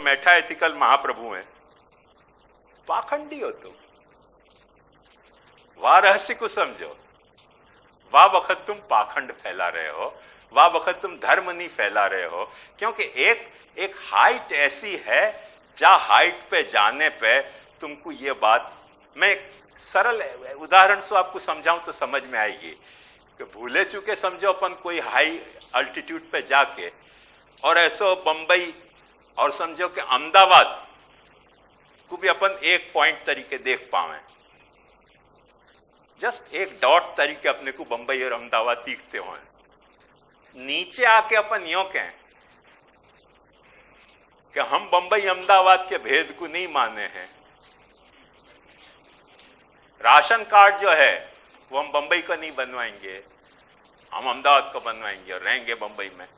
मेठा ethical महाप्रभु हैं, पाखंडी हो तुम। वाह रहस्य को समझो, वाह वक्त तुम पाखंड फैला रहे हो, वाह वक्त तुम धर्म नहीं फैला रहे हो। क्योंकि एक हाइट ऐसी है जहां हाइट पे जाने पे तुमको ये बात, मैं सरल उदाहरण से आपको समझाऊं तो समझ में आएगी कि भूले चुके समझो अपन कोई हाई अल्टीट्यूड पे जाके और ऐसो बंबई और समझो कि अहमदाबाद को भी अपन एक पॉइंट तरीके देख पावे, जस्ट एक डॉट तरीके अपने को बंबई और अहमदाबाद दिखते हो। नीचे आके अपन यो कहें कि हम बंबई अहमदाबाद के भेद को नहीं माने हैं, राशन कार्ड जो है वो हम बंबई का नहीं बनवाएंगे, हम अहमदाबाद का बनवाएंगे और रहेंगे बंबई में,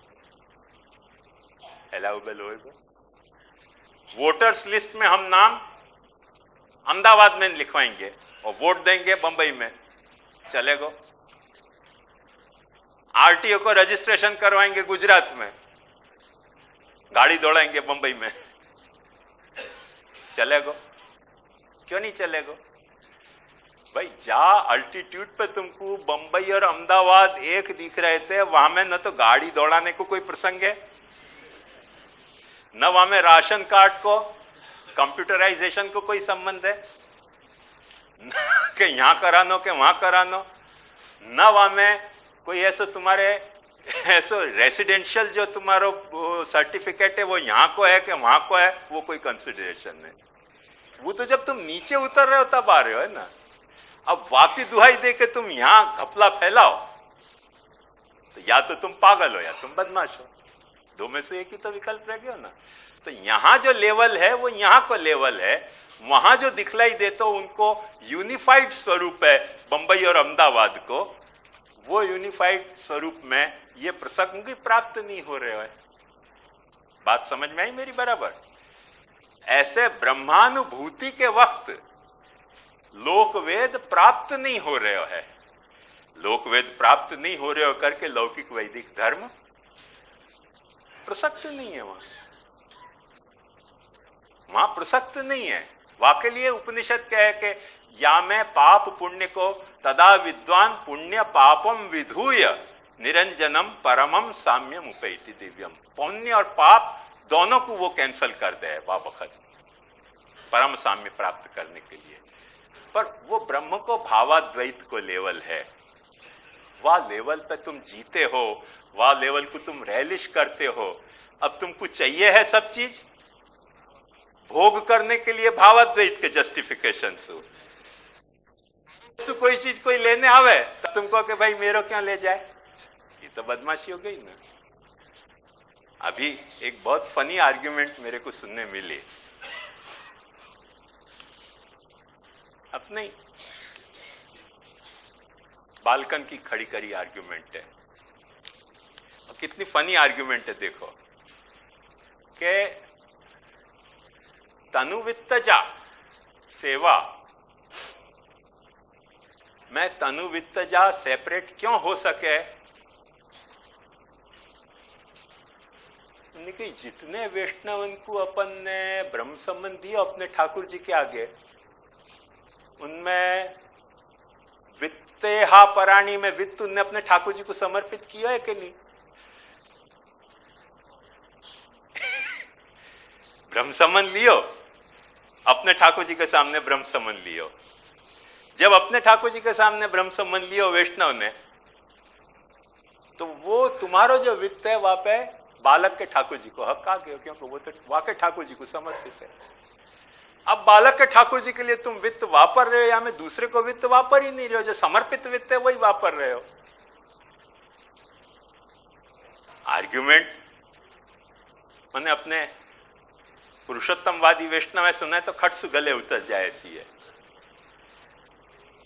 अलाउबल होगा। वोटर्स लिस्ट में हम नाम अहमदाबाद में लिखवाएंगे और वोट देंगे बंबई में, चलेगा। आरटीओ को रजिस्ट्रेशन करवाएंगे गुजरात में, गाड़ी दौड़ाएंगे बंबई में, चलेगा। क्यों नहीं चलेगा भाई? जा अल्टीट्यूड पे तुमको बंबई और अहमदाबाद एक दिख रहे थे, वहां में न तो गाड़ी दौड़ाने को कोई प्रसंग है, न वहां में राशन कार्ड को कंप्यूटराइजेशन को कोई संबंध है, कि यहां करानो के वहां करानो, न वहां में कोई ऐसा तुम्हारे ऐसा रेसिडेंशियल जो तुम्हारा सर्टिफिकेट है वो यहां को है कि वहां को है, वो कोई कंसिडरेशन नहीं। वो तो जब तुम नीचे उतर रहे हो तब आ रहे हो, है ना। अब वाकई दुहाई दे के तुम यहां घपला फैलाओ तो या तो तुम पागल हो या तुम बदमाश हो, दो में से एक ही तो विकल्प रह गया ना। तो यहां जो लेवल है वो यहां को लेवल है, वहां जो दिखलाई देते हो उनको यूनिफाइड स्वरूप है बंबई और अहमदाबाद को, वो यूनिफाइड स्वरूप में ये प्रसंग भी प्राप्त नहीं हो रहे है। बात समझ में आई मेरी बराबर? ऐसे ब्रह्मानुभूति के वक्त लोकवेद प्राप्त नहीं हो रहे है, लोकवेद प्राप्त नहीं हो रहे हो करके लौकिक वैदिक धर्म प्रसक्त नहीं है, वहां प्रसक्त नहीं है। वाके लिए उपनिषद कहे कि या मैं पाप पुण्य को तदा विद्वान पुण्य पापम विधूय निरंजनम परमम साम्यम उपैति दिव्यम। पुण्य और पाप दोनों को वो कैंसल कर दे वक्त परम साम्य प्राप्त करने के लिए। पर वो ब्रह्म को भावाद्वैत को लेवल है, वह लेवल पे तुम जीते हो, वह लेवल को तुम रैलिश करते हो। अब तुमको चाहिए है सब चीज भोग करने के लिए भावाद्वैत के जस्टिफिकेशन से कोई चीज कोई लेने आवे तो तुमको कि भाई मेरो क्या ले जाए, ये तो बदमाशी हो गई ना। अभी एक बहुत फनी आर्ग्यूमेंट मेरे को सुनने मिली, अपने बालकन की खड़ी करी आर्ग्यूमेंट है, और कितनी फनी आर्ग्यूमेंट है देखो, कि तनुवित्तजा सेवा में तनुवित्तजा सेपरेट क्यों हो सके? जितने वैष्णवन को अपन ने ब्रह्म संबंध दिया अपने ठाकुर जी के आगे, उनमें वित्तेहा पराणी में वित्त उनने अपने ठाकुर जी को समर्पित किया है कि नहीं? ब्रह्म संबंध लियो, अपने ठाकुर जी के सामने ब्रह्म संबंध लियो। जब अपने ठाकुर जी के सामने ब्रह्म संबंध लियो वैष्णव ने, तो वो तुम्हारो जो वित्त है वहां पे बालक के ठाकुर जी को हक आ गया, क्योंकि वो तो वाकई ठाकुर जी को समर्पित है। अब बालक के ठाकुर जी के लिए तुम वित्त वापर रहे हो या मैं दूसरे को वित्त वापर ही नहीं रहे हो, जो समर्पित वित्त है वही वापर रहे हो। आर्ग्यूमेंट मैंने अपने पुरुषोत्तमवादी वैष्णव है सुना है तो खट से गले उतर जाए ऐसी है।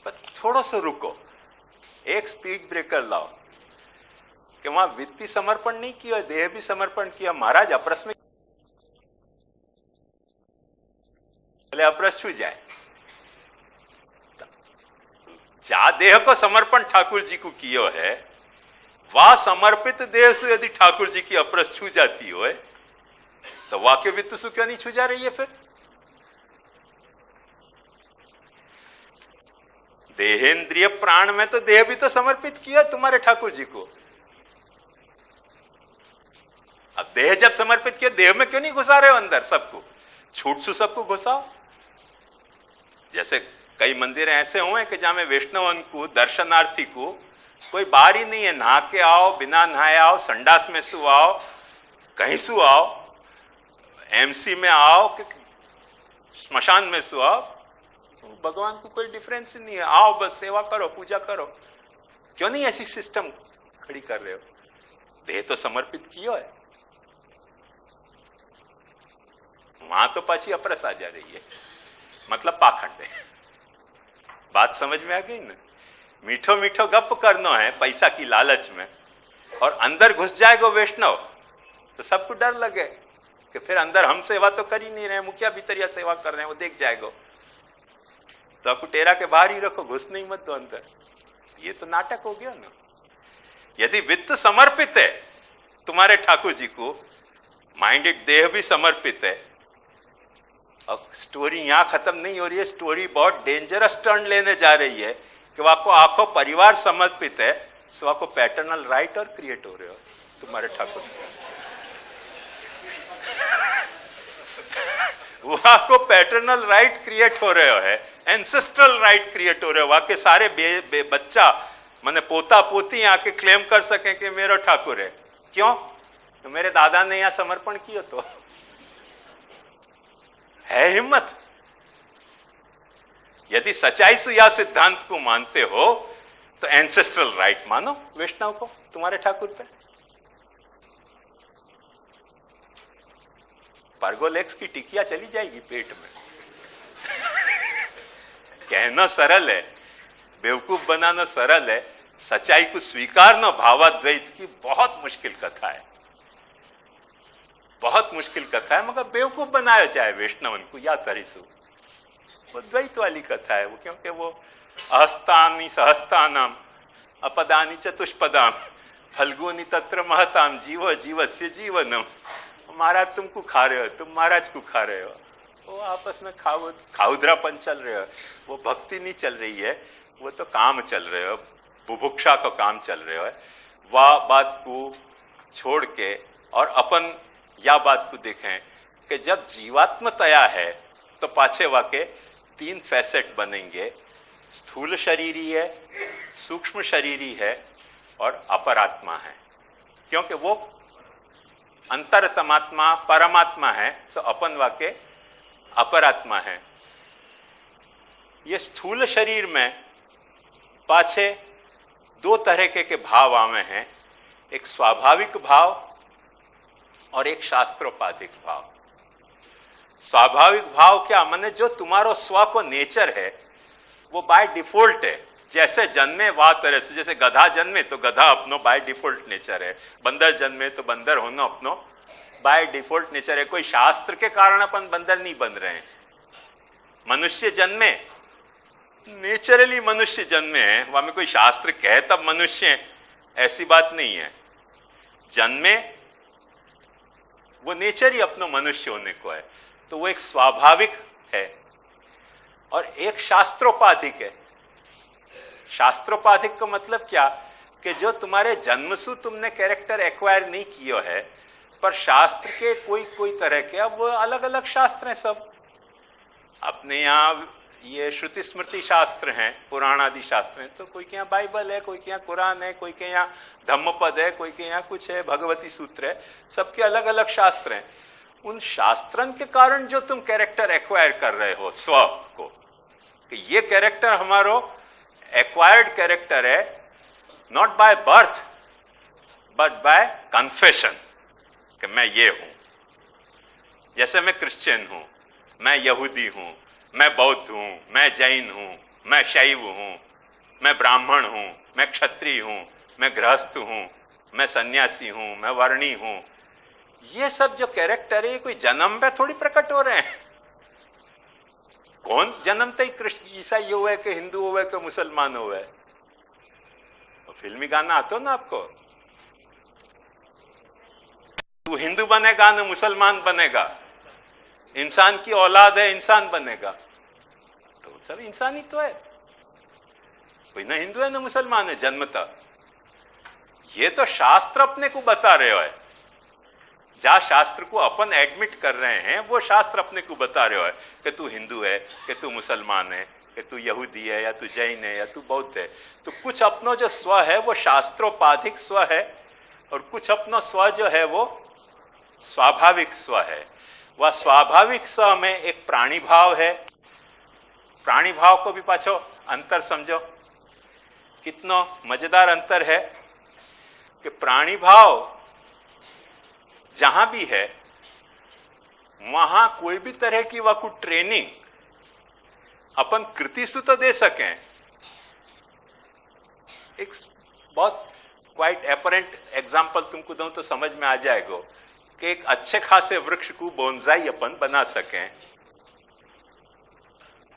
पर थोड़ा सा रुको, एक स्पीड ब्रेकर लाओ कि वहां वित्तीय समर्पण नहीं किया, देह भी समर्पण किया। महाराज अपरस में अपरस छू जाए, जा देह को समर्पण ठाकुर जी को कियो है, वह समर्पित देह से यदि ठाकुर जी की अपरस छू जाती हो तो वाक्य वित्त सु क्यों नहीं छू जा रही है फिर? देहेंद्रिय प्राण में तो देह भी तो समर्पित किया तुम्हारे ठाकुर जी को। अब देह जब समर्पित किया, देह में क्यों नहीं घुसा रहे हो अंदर सबको? छूट सु सबको घुसाओ। जैसे कई मंदिर ऐसे हुए कि जहां में वैष्णवन को, दर्शनार्थी को कोई बारी नहीं है, नहा के आओ, बिना नहाए आओ, संडास में सु आओ, कहीं सु आओ, एमसी में आओ कि स्मशान में सु आओ, भगवान को कोई डिफरेंस ही नहीं है। आओ बस सेवा करो, पूजा करो। क्यों नहीं ऐसी सिस्टम खड़ी कर रहे हो? देह तो समर्पित किया है। वहां तो पाची अपरस आ जा रही है, मतलब पाखंड है। बात समझ में आ गई ना? मीठो मीठो गप करना है पैसा की लालच में, और अंदर घुस जाएगा वैष्णव तो सबको डर लगे कि फिर अंदर हम सेवा तो कर ही नहीं रहे, मुखिया भीतरिया सेवा कर रहे हैं, वो देख जाएगा तो आपको टेरा के बाहर ही रखो, घुस नहीं मत दो अंदर। ये तो नाटक हो गया ना। यदि वित्त समर्पित है तुम्हारे ठाकुर जी को, माइंडेड देह भी समर्पित है, अब स्टोरी यहां खत्म नहीं हो रही है। स्टोरी बहुत डेंजरस टर्न लेने जा रही है कि वो आपको आंखों परिवार समर्पित है, सो आपको पैटर्नल राइट और क्रिएट हो रहे हो तुम्हारे ठाकुर। वो आपको पैटर्नल राइट क्रिएट हो रहे हो है, एंसेस्ट्रल राइट क्रिएट हो रहे हो। वहां के सारे बच्चा माने पोता पोती आके क्लेम कर सके कि मेरा ठाकुर है। क्यों? तो मेरे दादा ने यहां समर्पण किया तो है हिम्मत। यदि सच्चाई से यह सिद्धांत को मानते हो तो एंसेस्ट्रल राइट मानो वैष्णव को तुम्हारे ठाकुर पे। परगोलेक्स की टिकिया चली जाएगी पेट में। कहना सरल है, बेवकूफ बनाना सरल है, सच्चाई को स्वीकारना भावाद्वैत की बहुत मुश्किल कथा है, बहुत मुश्किल कथा है। मगर बेवकूफ बनाया जाए वैष्णवन को या तरिसु, वो द्वैत वाली कथा है वो, क्योंकि वो अहस्तानि सहस्तानाम अपदानि चतुष्पदाम फल्गुनी तत्र महताम जीव जीवस्य जीवनम। महाराज तुमको खा रहे हो, तुम महाराज को खा रहे हो, वो आपस में खाउद्रापन चल रहे हो, वो भक्ति नहीं चल रही है, वो तो काम चल रहे हो, बुभुक्षा का काम चल रहे हो। वह बात को छोड़ के और अपन या बात को देखें कि जब जीवात्मतया है तो पाछे वाके तीन फैसेट बनेंगे, स्थूल शरीरी है, सूक्ष्म शरीरी है और अपरात्मा है। क्योंकि वो अंतरतमात्मा परमात्मा है, सो अपन वाके अपरात्मा है। ये स्थूल शरीर में पाछे दो तरह के भाव आवे हैं, एक स्वाभाविक भाव और एक शास्त्रोपाधिक भाव। स्वाभाविक भाव क्या माने? जो तुम्हारो स्व को नेचर है वो बाय डिफॉल्ट है। जैसे जन्मे वा तरह से, जैसे गधा जन्मे तो गधा अपनो बाय डिफॉल्ट नेचर है, बंदर जन्मे तो बंदर होना अपनो बाय डिफॉल्ट नेचर है। कोई शास्त्र के कारण अपन बंदर नहीं बन रहे हैं। मनुष्य जन्मे नेचुरली मनुष्य जन्मे हैं, वहां में कोई शास्त्र कहे तब मनुष्य, ऐसी बात नहीं है। जन्मे वो नेचर ही अपना मनुष्य होने को है, तो वो एक स्वाभाविक है। और एक शास्त्रोपाधिक है। शास्त्रोपाधिक का मतलब क्या? कि जो तुम्हारे जन्मसु तुमने कैरेक्टर एक्वायर नहीं किया है, पर शास्त्र के कोई कोई तरह के, अब वो अलग अलग शास्त्र हैं सब। अपने यहाँ ये श्रुति स्मृति शास्त्र हैं, पुराण आदि शास्त्र हैं, तो कोई के यहाँ बाइबल है, कोई के यहाँ कुरान है, कोई के यहाँ धम्मपद है, कोई के यहाँ कुछ है, भगवती सूत्र है, सबके अलग अलग शास्त्र हैं। उन शास्त्रन के कारण जो तुम कैरेक्टर एक्वायर कर रहे हो स्व को, कि ये कैरेक्टर हमारो एक्वायर्ड कैरेक्टर है, not by birth but by confession कि मैं ये हूं। जैसे मैं क्रिश्चियन हूं, मैं यहूदी हूं, मैं बौद्ध हूं, मैं जैन हूं, मैं शैव हूं, मैं ब्राह्मण हूं, मैं क्षत्रिय हूं, मैं गृहस्थ हूं, मैं सन्यासी हूं, मैं वर्णी हूं। ये सब जो कैरेक्टर है कोई जन्म पे थोड़ी प्रकट हो रहे हैं। कौन जन्मते ही कृष्ण ईसाई हुआ है कि हिंदू हुआ है कि मुसलमान हुआ है? तो फिल्मी गाना आता ना आपको, तू हिंदू बनेगा न मुसलमान बनेगा, इंसान की औलाद है, इंसान बनेगा, तो सब इंसान ही तो है, कोई ना हिंदू है ना मुसलमान है जन्मतः। ये तो शास्त्र अपने को बता रहे हो है, जहां शास्त्र को अपन एडमिट कर रहे हैं वो शास्त्र अपने को बता रहे हो है कि तू हिंदू है, कि तू मुसलमान है, कि तू यहूदी है, या तू जैन है, या तू बौद्ध है। तो कुछ अपना जो स्व है वो शास्त्रोपाधिक स्व है, और कुछ अपना स्व जो है वो स्वाभाविक स्व है। वह स्वाभाविक स्व में एक प्राणी भाव है। प्राणी भाव को भी पाछो अंतर समझो, कितना मजेदार अंतर है कि प्राणी भाव जहां भी है वहां कोई भी तरह की वह ट्रेनिंग अपन कृतिसु तो दे सकें। एक बहुत क्वाइट एपरेंट एग्जाम्पल तुमको दूं तो समझ में आ जाएगा कि एक अच्छे खासे वृक्ष को बोनसाई अपन बना सकें।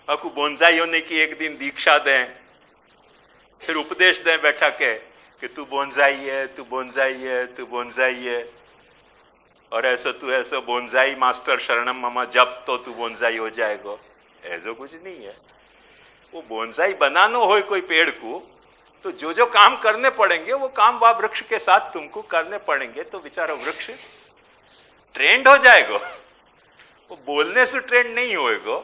आपको बोनसाई होने की एक दिन दीक्षा दें, फिर उपदेश दें बैठा के कि तू बोनसाई है, तू बोनसाई है, तू बोनसाई है, और ऐसा तू ऐसा बोनसाई मास्टर शरणम ममा जब तो तू बोनसाई हो जाएगा। ऐसा कुछ नहीं है। वो बोनसाई बनाना हो कोई पेड़ को तो जो जो काम करने पड़ेंगे वो काम वह वृक्ष के साथ तुमको करने पड़ेंगे, तो बेचारा वृक्ष ट्रेंड हो जाएगा। वो बोलने से ट्रेंड नहीं होएगा,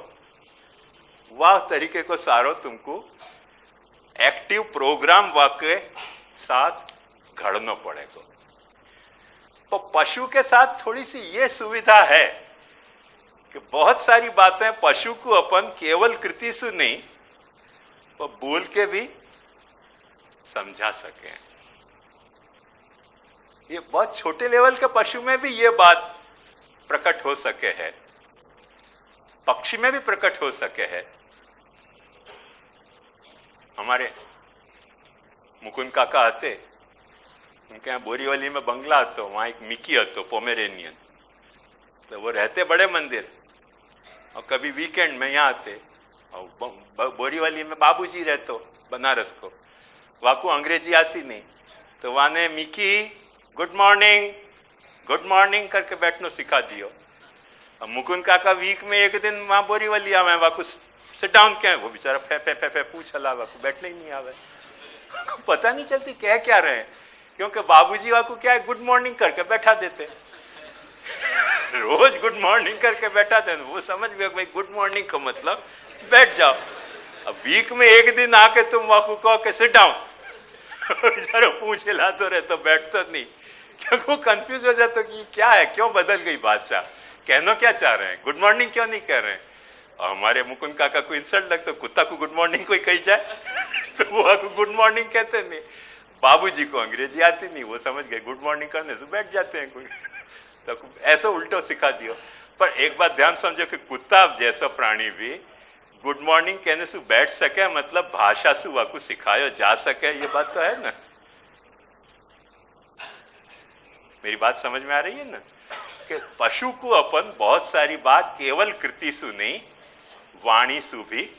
वह तरीके को सारो तुमको एक्टिव प्रोग्राम वाके साथ घड़ना पड़ेगा। तो पशु के साथ थोड़ी सी ये सुविधा है कि बहुत सारी बातें पशु को अपन केवल कृतिसु नहीं वो बोल के भी समझा सके। ये बहुत छोटे लेवल के पशु में भी ये बात प्रकट हो सके है, पक्षी में भी प्रकट हो सके है। हमारे मुकुंद काका आते, उनके यहाँ बोरीवली में बंगला હતો, वहां एक मिकी હતો पोमेरेनियन, तो वो रहते बड़े मंदिर, और कभी वीकेंड में यहाँ आते। और बोरीवली में बाबूजी रहते बनारस को, वहाँ को अंग्रेजी आती नहीं, तो वहाँ ने मिकी गुड मॉर्निंग करके बैठना सिखा दियो। अब मुकुंद काका वीक में एक दिन वहाँ बोरीवली आवे, वहाँ को सिट डाउन क्या है, वो बेचारा फे फे फे फे पूछ हला, वहाँ को बैठने ही नहीं आवे। पता नहीं चलती कह क्या रहे हैं, क्योंकि बाबूजी वहाँ को क्या है गुड मॉर्निंग करके बैठा देते। रोज गुड मॉर्निंग करके बैठा देते, वो समझ गए भाई गुड मॉर्निंग का मतलब बैठ जाओ। अब वीक में एक दिन आके तुम वहाँ को कहो कि सिट डाउन, बेचारा पूछ हिलाते रहे तो बैठता नहीं, क्योंकि वो कंफ्यूज हो जाता कि क्या है, क्यों बदल गई भाषा, कहना क्या चाह रहे हैं, गुड मॉर्निंग क्यों नहीं कह रहे हैं। और हमारे मुकुंद काका को इंसल्ट लगता, कुत्ता को गुड मॉर्निंग कोई कही जाए तो वो आपको गुड मॉर्निंग कहते नहीं। बाबूजी को अंग्रेजी आती नहीं, वो समझ गए गुड मॉर्निंग करने से बैठ जाते हैं कोई, तो ऐसा उल्टा सिखा दियो। पर एक बात ध्यान समझो कि कुत्ता जैसा प्राणी भी गुड मॉर्निंग कहने से बैठ सके, मतलब भाषा से वाकू सिखायो जा सके, ये बात तो है ना। मेरी बात समझ में आ रही है ना, कि पशु को अपन बहुत सारी बात केवल कृतिसु नहीं वाणी सु भी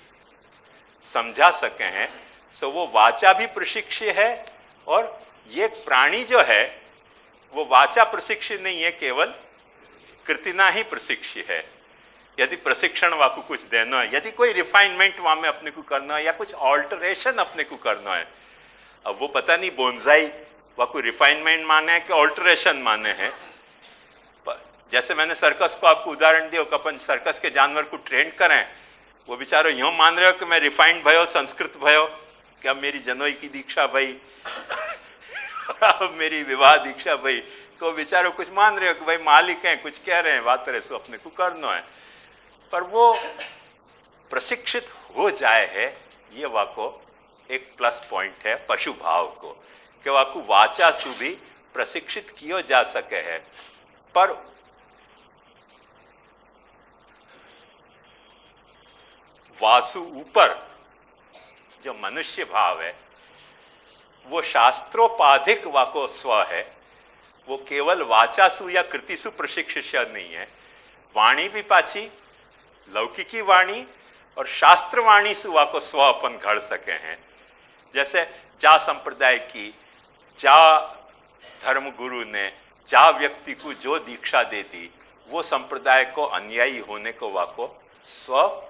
समझा सके हैं। सो वो वाचा भी प्रशिक्ष्य है, और ये प्राणी जो है वो वाचा प्रशिक्ष्य नहीं है, केवल कृतिना ही प्रशिक्ष्य है। यदि प्रशिक्षण वाकू कुछ देना है, यदि कोई रिफाइनमेंट वहां में अपने को करना है, या कुछ ऑल्टरेशन अपने को करना है, अब वो पता नहीं बोनसाई वाकू रिफाइनमेंट माने है कि ऑल्टरेशन माने हैं। जैसे मैंने सर्कस को आपको उदाहरण दिया कि अपन सर्कस के जानवर को ट्रेन करें, वो बेचारो यूं मान रहे हो कि मैं रिफाइंड भयो, संस्कृत भयो, कि अब मेरी जनोई की दीक्षा भई, अब मेरी विवाह दीक्षा भई, तो बेचारो कुछ मान रहे हो कि भाई मालिक हैं, कुछ कह रहे हैं, बात रहे सो अपने को करना है। पर वो प्रशिक्षित हो जाए है, ये वाको एक प्लस पॉइंट है पशु भाव को, कि वाकू वाचा सु भी प्रशिक्षित किया जा सके है। पर वासु ऊपर जो मनुष्य भाव है वो शास्त्रोपाधिक वाको स्व है, वो केवल वाचासु या कृतिसु प्रशिक्षित नहीं है। वाणी भी पाछी लौकिकी वाणी और शास्त्र वाणी से वाको स्व अपन घड़ सके हैं। जैसे जा संप्रदाय की, जा धर्म गुरु ने, जा व्यक्ति को जो दीक्षा दे दी वो संप्रदाय को अनुयायी होने को वाको स्व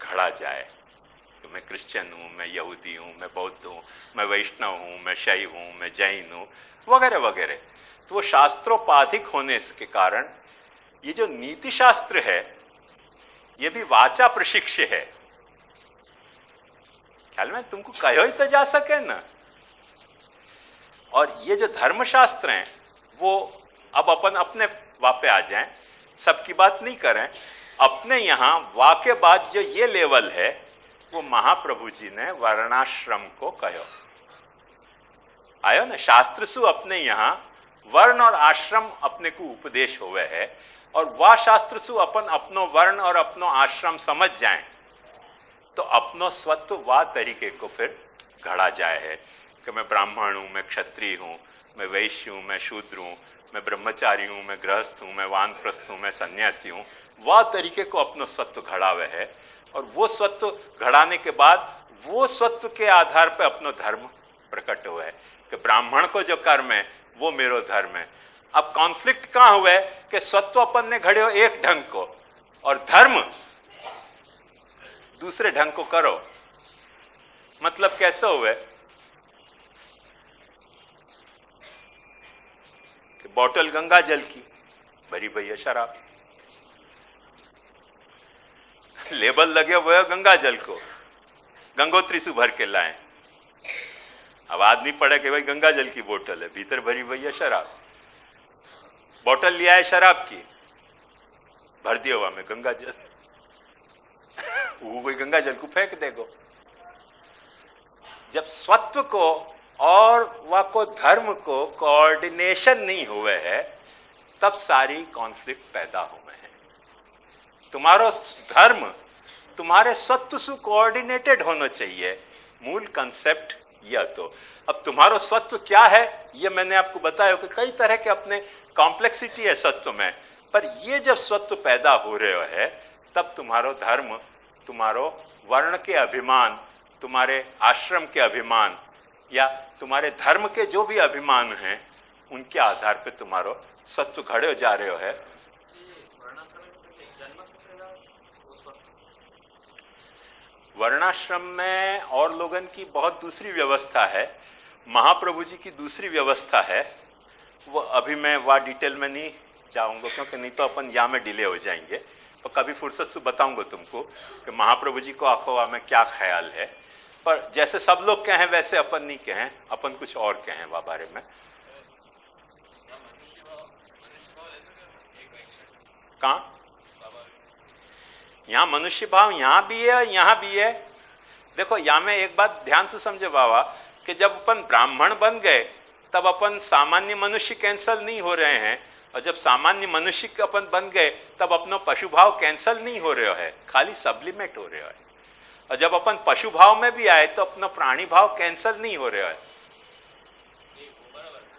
घड़ा जाए। तो मैं क्रिश्चियन हूं, मैं यहूदी हूं, मैं बौद्ध हूं, मैं वैष्णव हूं, मैं शैव हूं, मैं जैन हूं, वगैरह वगैरह। तो वो शास्त्रोपाधिक होने के कारण ये जो नीति शास्त्र है ये भी वाचा प्रशिक्ष्य है। ख्याल में तुमको कहो ही तो जा सके ना। और ये जो धर्मशास्त्र हैं वो अब अपन अपने वापे आ जाएं, सबकी बात नहीं करें। अपने यहां वाके बाद जो ये लेवल है वो महाप्रभु जी ने वर्णाश्रम को कहो। आयो ना, शास्त्र सु अपने यहां वर्ण और आश्रम अपने को उपदेश हुए है, और वह शास्त्र सु अपन अपनो वर्ण और अपनो आश्रम समझ जाएं तो अपनो स्वत्व वा तरीके को फिर घड़ा जाए है कि मैं ब्राह्मण हूं, मैं क्षत्रिय हूं, मैं वैश्य हूं, मैं शूद्र हूं, मैं ब्रह्मचारी हूं, मैं गृहस्थ हूं, मैं वानप्रस्थ हूं, मैं सन्यासी हूं। वह तरीके को अपनो स्वत्व घड़ावे है, और वो स्वत्व घड़ाने के बाद वो स्वत्व के आधार पर अपनो धर्म प्रकट हुआ है कि ब्राह्मण को जो कर्म है वो मेरो धर्म है। अब कॉन्फ्लिक्ट कहां हुआ है कि स्वत्व अपन ने घड़े हो एक ढंग को और धर्म दूसरे ढंग को करो। मतलब कैसे हुए कि बोतल गंगा जल की भरी भैया शराब, लेबल लगे हुए गंगा जल को गंगोत्री से भर के लाए। अब आदमी पड़ा कि भाई गंगा जल की बोतल है, भीतर भरी भैया शराब। बोतल लिया है शराब की, भर दिया हुआ में गंगा जल, वो कोई गंगा जल को फेंक देगो। जब स्वत्व को और वह को धर्म को कोऑर्डिनेशन नहीं हुए है तब सारी कॉन्फ्लिक्ट पैदा हुए हैं। तुम्हारा धर्म तुम्हारे स्वत्व से कोऑर्डिनेटेड होना चाहिए, मूल कंसेप्ट यह। तो अब तुम्हारा स्वत्व क्या है ये मैंने आपको बताया कि कई तरह के अपने कॉम्प्लेक्सिटी है सत्व में, पर ये जब स्वत्व पैदा हो रहे है तब तुम्हारो धर्म, तुम्हारो वर्ण के अभिमान, तुम्हारे आश्रम के अभिमान या तुम्हारे धर्म के जो भी अभिमान हैं उनके आधार पे तुम्हारो सत्व घड़े जा रहे हो है। वर्णाश्रम में और लोगन की बहुत दूसरी व्यवस्था है, महाप्रभु जी की दूसरी व्यवस्था है। वो अभी मैं वह डिटेल में नहीं जाऊंगा क्योंकि नहीं तो अपन यहाँ में डिले हो जाएंगे, तो कभी फुर्सत से बताऊंगा तुमको कि महाप्रभु जी को अफवाह में क्या ख्याल है। पर जैसे सब लोग कहें वैसे अपन नहीं कहें, अपन कुछ और कहें वह बारे में। कहाँ? यहाँ मनुष्य भाव यहाँ भी है, यहाँ भी है। देखो यहाँ में एक बात ध्यान से समझे बाबा कि जब अपन ब्राह्मण बन गए तब अपन सामान्य मनुष्य कैंसल नहीं हो रहे हैं, और जब सामान्य मनुष्य अपन बन गए तब अपना पशु भाव कैंसल नहीं हो रहे है, खाली सब्लिमेट हो रहे है। और जब अपन पशु भाव में भी आए तो अपना प्राणी भाव कैंसल नहीं हो रहा है।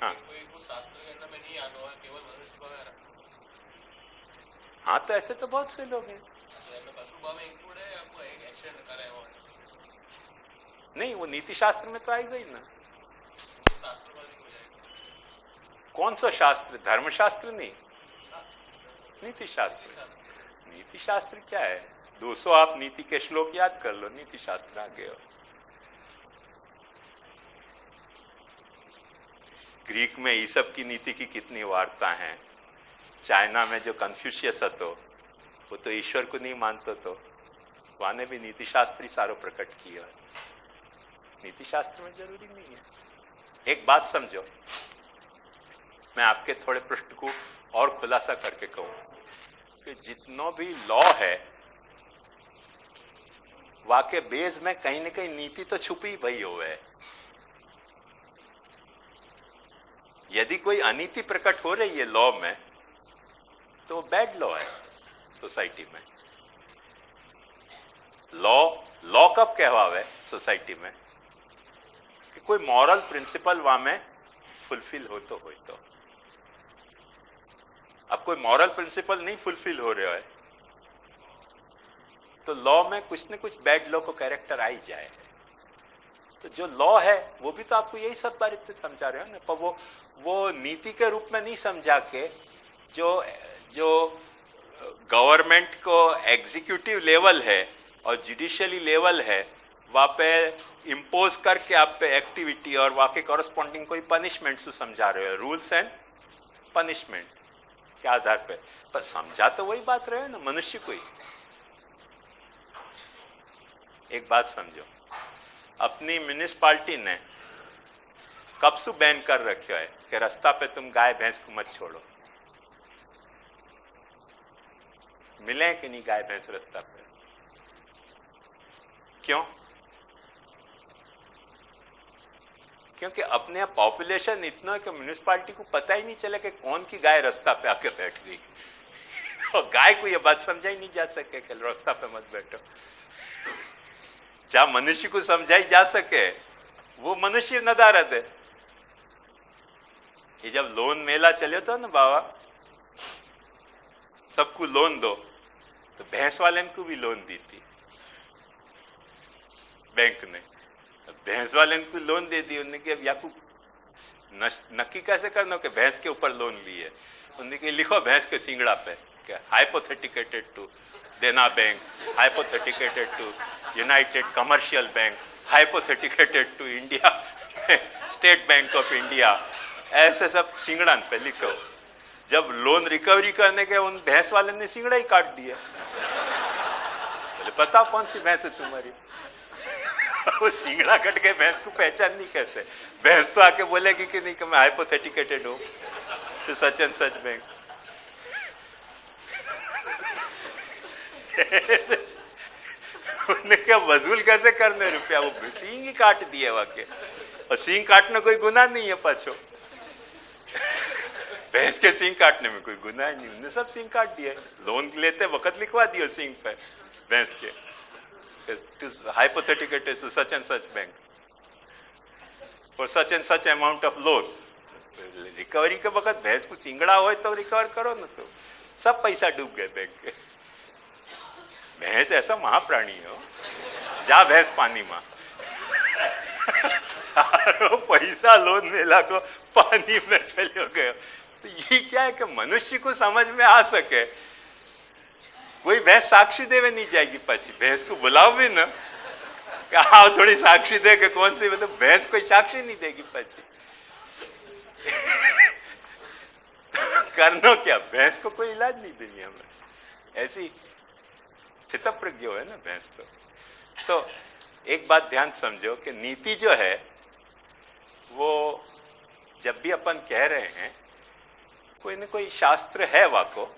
हाँ हाँ, तो ऐसे तो बहुत से लोग हैं। नहीं, वो नीति शास्त्र में तो आई गई ना। कौन सा शास्त्र? धर्मशास्त्र नहीं, नीति शास्त्र। नीति शास्त्र क्या है? 200 आप नीति के श्लोक याद कर लो, नीति शास्त्र आ गए हो। ग्रीक में ईसब की नीति की कितनी वार्ता हैं। चाइना में जो कन्फ्यूशियस तो वो तो ईश्वर को नहीं मानते, तो वहां ने भी नीति शास्त्र ही सारो प्रकट किया। नीति शास्त्र में जरूरी नहीं है। एक बात समझो, मैं आपके थोड़े प्रश्न को और खुलासा करके कहूं कि जितना भी लॉ है वाके बेस में कहीं न कहीं नीति तो छुपी भई हुए है। यदि कोई अनीति प्रकट हो रही है लॉ में तो बैड लॉ है सोसाइटी में। लॉ कब कहवावे सोसाइटी में कि कोई मॉरल प्रिंसिपल वहां में फुलफिल हो तो। अब कोई मॉरल प्रिंसिपल नहीं फुलफिल हो रहा है तो लॉ में कुछ न कुछ बैड लॉ को कैरेक्टर आ ही जाए। तो जो लॉ है वो भी तो आपको यही सब बारे में समझा रहे हो ना, पर वो नीति के रूप में नहीं समझा के जो जो गवर्नमेंट को एग्जीक्यूटिव लेवल है और जुडिशियली लेवल है वहाँ पे इम्पोज करके आप पे एक्टिविटी और वहाँ के कॉरस्पॉन्डिंग कोई पनिशमेंट समझा रहे हो, रूल्स एंड पनिशमेंट के आधार पे, पर समझा तो वही बात रहे हो ना मनुष्य को ही। एक बात समझो, अपनी म्यूनिसिपालिटी ने कब से बैन कर रखे है कि रास्ता पे तुम गाय भैंस को मत छोड़ो। मिले कि नहीं गाय भैंस रास्ता पे? क्यों? क्योंकि अपने यहाँ पॉपुलेशन इतना कि म्यूनिसिपालिटी को पता ही नहीं चला कि कौन की गाय रास्ता पे आके बैठ गई और गाय को यह बात समझाई नहीं जा सके कि रास्ता पे मत बैठो। जहां मनुष्य को समझाई जा सके वो मनुष्य नदारत है। ये जब लोन मेला चले तो ना बाबा, सबको लोन दो, तो भैंस वाले को भी लोन दी थी बैंक ने। भैंस वाले को लोन दे दी, उन्होंने कि अब याकू नक्की कैसे करना कि भैंस के ऊपर लोन ली है। उन्होंने कि लिखो भैंस के सिंगड़ा पे hypothecated to Dena bank, hypothecated to United Commercial Bank, hypothecated to India State Bank of India, ऐसे सब सिंगड़ा पे लिखो। जब लोन रिकवरी करने के उन भैंस वाले ने सिंगड़ा ही काट दिया। बोले पता कौन सी भैंस है तुम्हारी? वो सिंगड़ा कट के भैंस को पहचान नहीं कैसे? भैंस तो आके बोलेगी कि नहीं कि मैं हाइपोथेटिकेटेड हूं to such and such bank. उन्हें क्या वसूल कैसे करने रुपया? वो सींग ही काट दिए वाके, और सींग काटना कोई गुनाह नहीं है पाछो। भैंस के सींग काटने में कोई गुनाह नहीं, उन्हें सब सींग काट दिए। लोन लेते वक्त लिखवा दियो सींग पे भैंस के, hypotheticated to such and such bank for such and such amount of loan। Recovery के वक्त भैंस को सिंगड़ा हो तो रिकवर करो ना, तो सब पैसा डूब गए बैंक के। भैंस ऐसा महाप्राणी हो, जा भैंस पानी में सारो पैसा लोन मेला को पानी में चले गए। तो ये क्या है कि मनुष्य को समझ में आ सके। कोई भैंस साक्षी देवे नहीं जाएगी, पची भैंस को बुलाओ भी ना कि आओ थोड़ी साक्षी दे के कौन सी, मतलब भैंस कोई साक्षी नहीं देगी पची। करना क्या? भैंस को कोई इलाज नहीं दुनिया में, ऐसी स्थित प्रज्ञ है ना भैंस। तो एक बात ध्यान समझो कि नीति जो है वो जब भी अपन कह रहे हैं कोई ना कोई शास्त्र है, वाको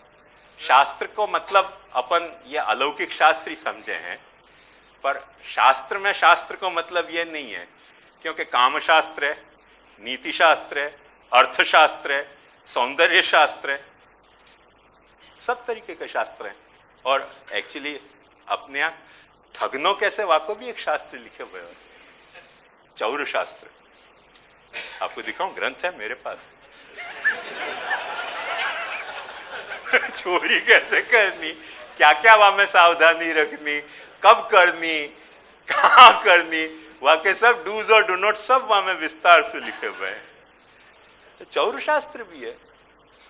शास्त्र को मतलब अपन ये अलौकिक शास्त्र ही समझे हैं, पर शास्त्र में शास्त्र को मतलब ये नहीं है, क्योंकि काम शास्त्र है, नीति शास्त्र है, अर्थशास्त्र है, सौंदर्य शास्त्र है, सब तरीके के शास्त्र हैं। और एक्चुअली अपने यहाँ ठगनो कैसे वाको भी एक शास्त्र लिखे हुए हैं, चौर शास्त्र। आपको दिखाऊं, ग्रंथ है मेरे पास। चोरी कैसे करनी, क्या क्या वहां में सावधानी रखनी, कब करनी, कहां करनी, वहां के सब डूज और डू नॉट सब वहां में विस्तार से लिखे हुए हैं। तो चौर शास्त्र भी है।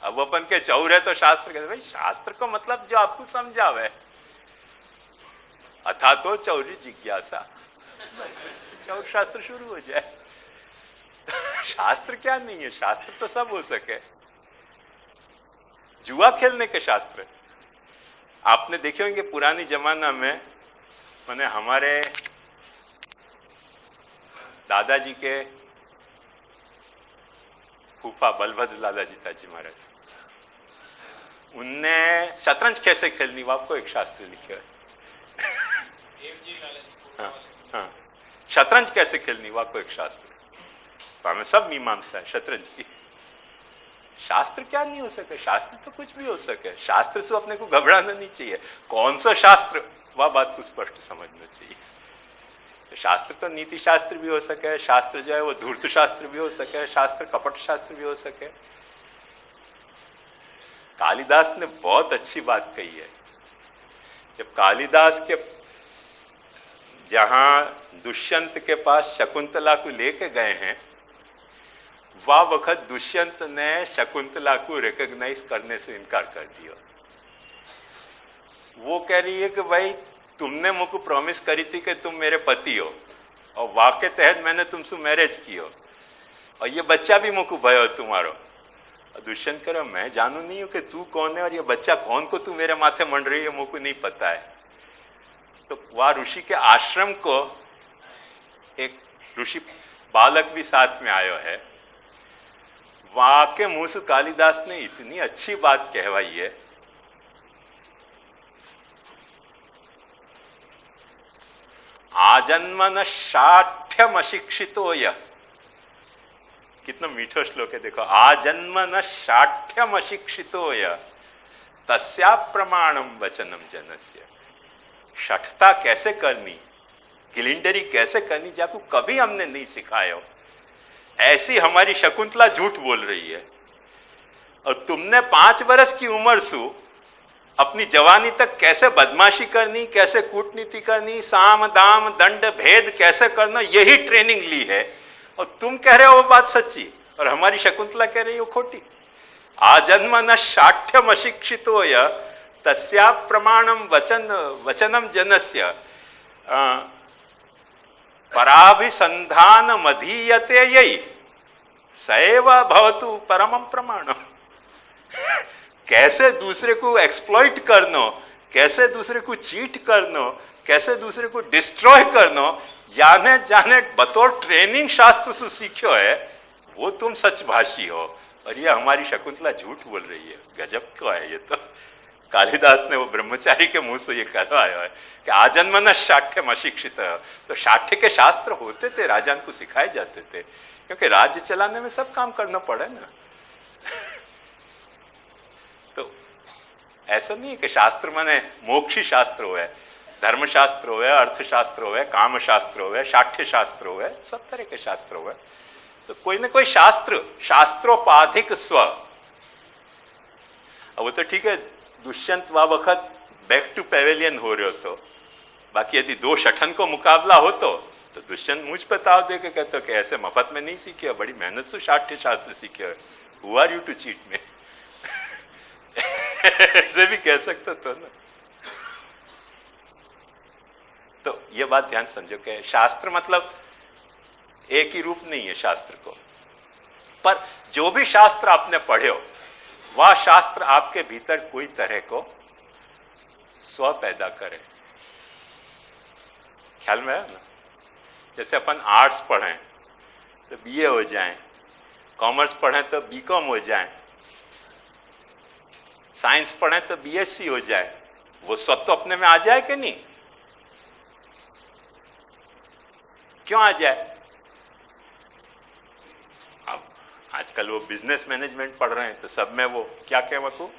अब अपन के चौर है तो शास्त्र कहते, भाई शास्त्र को मतलब जो आपको समझावे, अथा तो चौरी जिज्ञासा, चौर शास्त्र शुरू हो जाए। शास्त्र क्या नहीं है? शास्त्र तो सब हो सके। जुआ खेलने के शास्त्र आपने देखे होंगे पुरानी जमाना में, माने हमारे दादाजी के फूफा बलभद्र दादाजी ताजी महाराज, उनने शतरंज कैसे खेलनी वो आपको एक शास्त्र लिखे है। हाँ, हाँ, शतरंज कैसे खेलनी वो आपको एक शास्त्र, में सब मीमांसा है शतरंज की। शास्त्र क्या नहीं हो सके? शास्त्र तो कुछ भी हो सके। शास्त्र से अपने को घबराना नहीं चाहिए। कौन सा शास्त्र, वह बात को स्पष्ट समझना चाहिए। तो शास्त्र तो नीति शास्त्र भी हो सके, शास्त्र जो है वो धूर्त शास्त्र भी हो सके, शास्त्र कपट शास्त्र भी हो सके। कालिदास ने बहुत अच्छी बात कही है। जब कालिदास के जहां दुष्यंत के पास शकुंतला को लेके गए हैं, वह वक्त दुष्यंत ने शकुंतला को रिकॉग्नाइज करने से इनकार कर दिया। वो कह रही है कि भाई तुमने मुझको प्रॉमिस करी थी कि तुम मेरे पति हो, और वाक्य तहत मैंने तुमसे मैरिज की हो, और ये बच्चा भी मुझको भय हो तुम्हारो। और दुष्यंत कह रहा मैं जानू नहीं हूं कि तू कौन है और ये बच्चा कौन को तू मेरे माथे मंड रही है, मुझको नहीं पता है। तो वह ऋषि के आश्रम को एक ऋषि बालक भी साथ में आयो है। वहां के मुंह से कालिदास ने इतनी अच्छी बात कहवाई है, आजन्मन शाठ्यम अशिक्षितो यह, कितना मीठा श्लोक है देखो, आजन्मन शाठ्यम अशिक्षितो यह तस्या प्रमाणम वचनम जनस्य। शठता कैसे करनी, गिलिंडरी कैसे करनी, जाको कभी हमने नहीं सिखाया, ऐसी हमारी शकुंतला झूठ बोल रही है। और तुमने 5 वर्ष की उम्र से अपनी जवानी तक कैसे बदमाशी करनी, कैसे कूटनीति करनी, साम दाम दंड भेद कैसे करना, यही ट्रेनिंग ली है, और तुम कह रहे हो वो बात सच्ची, और हमारी शकुंतला कह रही हो खोटी। आजन्म न शाठ्यम अशिक्षितो य तस्या प्रमाणम वचनम जनस्य पराभिसंधान मधीयते यही सैव भवतु परमं प्रमाणम। कैसे दूसरे को एक्सप्लॉइट करनो, कैसे दूसरे को चीट करनो, कैसे दूसरे को डिस्ट्रॉय करनो, याने जाने बतौर ट्रेनिंग शास्त्र से सीखो है, वो तुम सचभाषी हो, और ये हमारी शकुंतला झूठ बोल रही है। गजब क्यों है ये, तो कालिदास ने वो ब्रह्मचारी के मुंह से ये करवाया है कि आजन्मन शाठ्यम अशिक्षित। तो शाठ्य के शास्त्र होते थे, राजान को सिखाए जाते थे, क्योंकि राज्य चलाने में सब काम करना पड़े ना। तो ऐसा नहीं है कि शास्त्र माने मोक्षी शास्त्र हो, धर्मशास्त्र हो, अर्थशास्त्र हो, काम शास्त्र हो, शाठ्य शास्त्र हो, सब तरह के शास्त्र हो। तो कोई ना कोई शास्त्र, शास्त्रोपाधिक स्व। अब वो तो ठीक है, दुष्यंत वा वक्त बैक टू पेवेलियन हो रहे हो, तो बाकी यदि 2 शठन को मुकाबला हो तो दुष्यंत मुझ पे ताव दे के कहते कि ऐसे मफत में नहीं सीखे, बड़ी मेहनत से शाठ्य शास्त्र सीखे, who are you to cheat में। ऐसे भी कह सकते तो ना। तो ये बात ध्यान समझो कि शास्त्र मतलब एक ही रूप नहीं है शास्त्र को, पर जो भी शास्त्र आपने पढ़े हो, वह शास्त्र आपके भीतर कोई तरह को स्व पैदा करे। ख्याल में है ना? जैसे अपन आर्ट्स पढ़ें तो बीए हो जाएं, कॉमर्स पढ़ें तो बीकॉम हो जाएं, साइंस पढ़ें तो बीएससी हो जाए, वो स्वत्व अपने में आ जाए कि नहीं? क्यों आ जाए? अब आजकल वो बिजनेस मैनेजमेंट पढ़ रहे हैं तो सब में वो क्या कहें वो,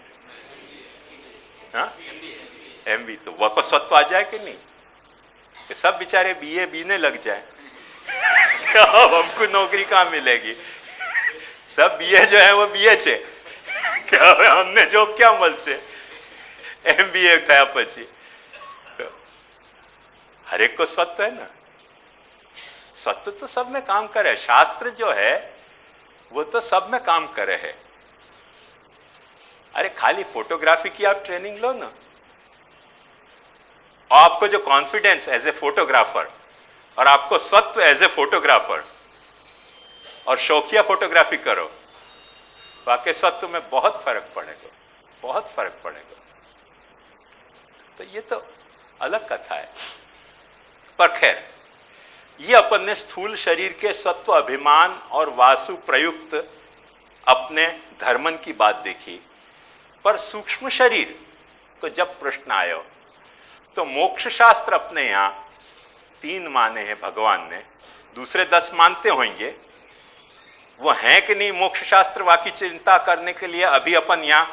हाँ एमबी, तो वो को स्वत्व आ जाए कि नहीं? कि सब बेचारे बीए बीने लग जाए। हमको नौकरी कहाँ मिलेगी? सब बीए जो है वो बीए छे, क्या हमने जॉब क्या મળશે? एमबीए થયા પછી तो हर एक को स्वत्व है ना, स्वत्व तो सब में काम करे। शास्त्र जो है वो तो सब में काम करे है। अरे खाली फोटोग्राफी की आप ट्रेनिंग लो ना, और आपको जो कॉन्फिडेंस एज ए फोटोग्राफर और आपको स्वत्व एज ए फोटोग्राफर, और शौकिया फोटोग्राफी करो, वाकई सत्व में बहुत फर्क पड़ेगा, बहुत फर्क पड़ेगा। तो ये तो अलग कथा है। पर खैर, ये अपन ने स्थूल शरीर के सत्व अभिमान और वासु प्रयुक्त अपने धर्मन की बात देखी, पर सूक्ष्म शरीर को जब प्रश्न आयो तो मोक्ष शास्त्र अपने यहां 3 माने हैं भगवान ने, दूसरे 10 मानते होंगे। वो हैं कि नहीं मोक्ष शास्त्र वाकी चिंता करने के लिए अभी अपन यहां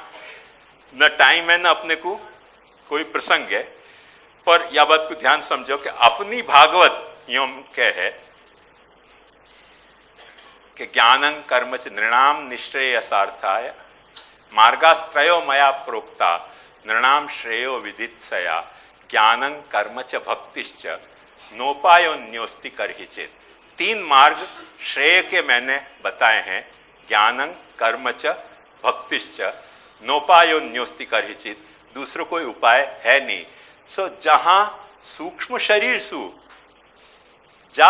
न टाइम है न अपने को कोई प्रसंग है। पर यह बात को ध्यान समझो कि अपनी भागवत यूं कह है कि ज्ञानं कर्म च नृणाम निश्रेयसार्थाय मार्गास्त्रयो मया प्रोक्ता नृणाम श्रेयो विदित्सया ज्ञानं कर्म च भक्तिश्च नोपायोन्योस्ति करहिचित। 3 मार्ग श्रेय के मैंने बताए हैं, ज्ञानं कर्म च भक्तिश्च नोपायोन्योस्ति करहिचित। दूसरा कोई उपाय है नहीं। सो जहां सूक्ष्म शरीर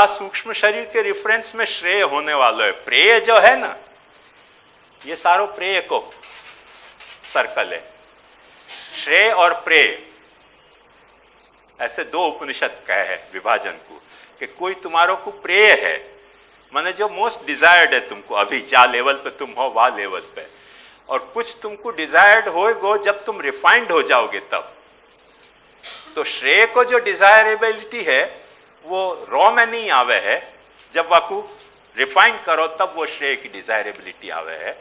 सूक्ष्म शरीर के रेफरेंस में श्रेय होने वाला है, प्रेय जो है ना, ये सारो प्रेय को सर्कल है। श्रेय और प्रेय ऐसे 2 उपनिषद कहे हैं विभाजन को, कि कोई तुम्हारो को प्रेय है, माने जो मोस्ट डिजायर्ड है तुमको, अभी जा लेवल पे तुम हो वह लेवल पे, और कुछ तुमको डिजायर्ड होएगो जब तुम रिफाइंड हो जाओगे तब। तो श्रेय को जो डिजायरेबिलिटी है वो रॉ में नहीं आवे है, जब वाकू रिफाइंड करो तब वो श्रेय की डिजायरेबिलिटी आवे है।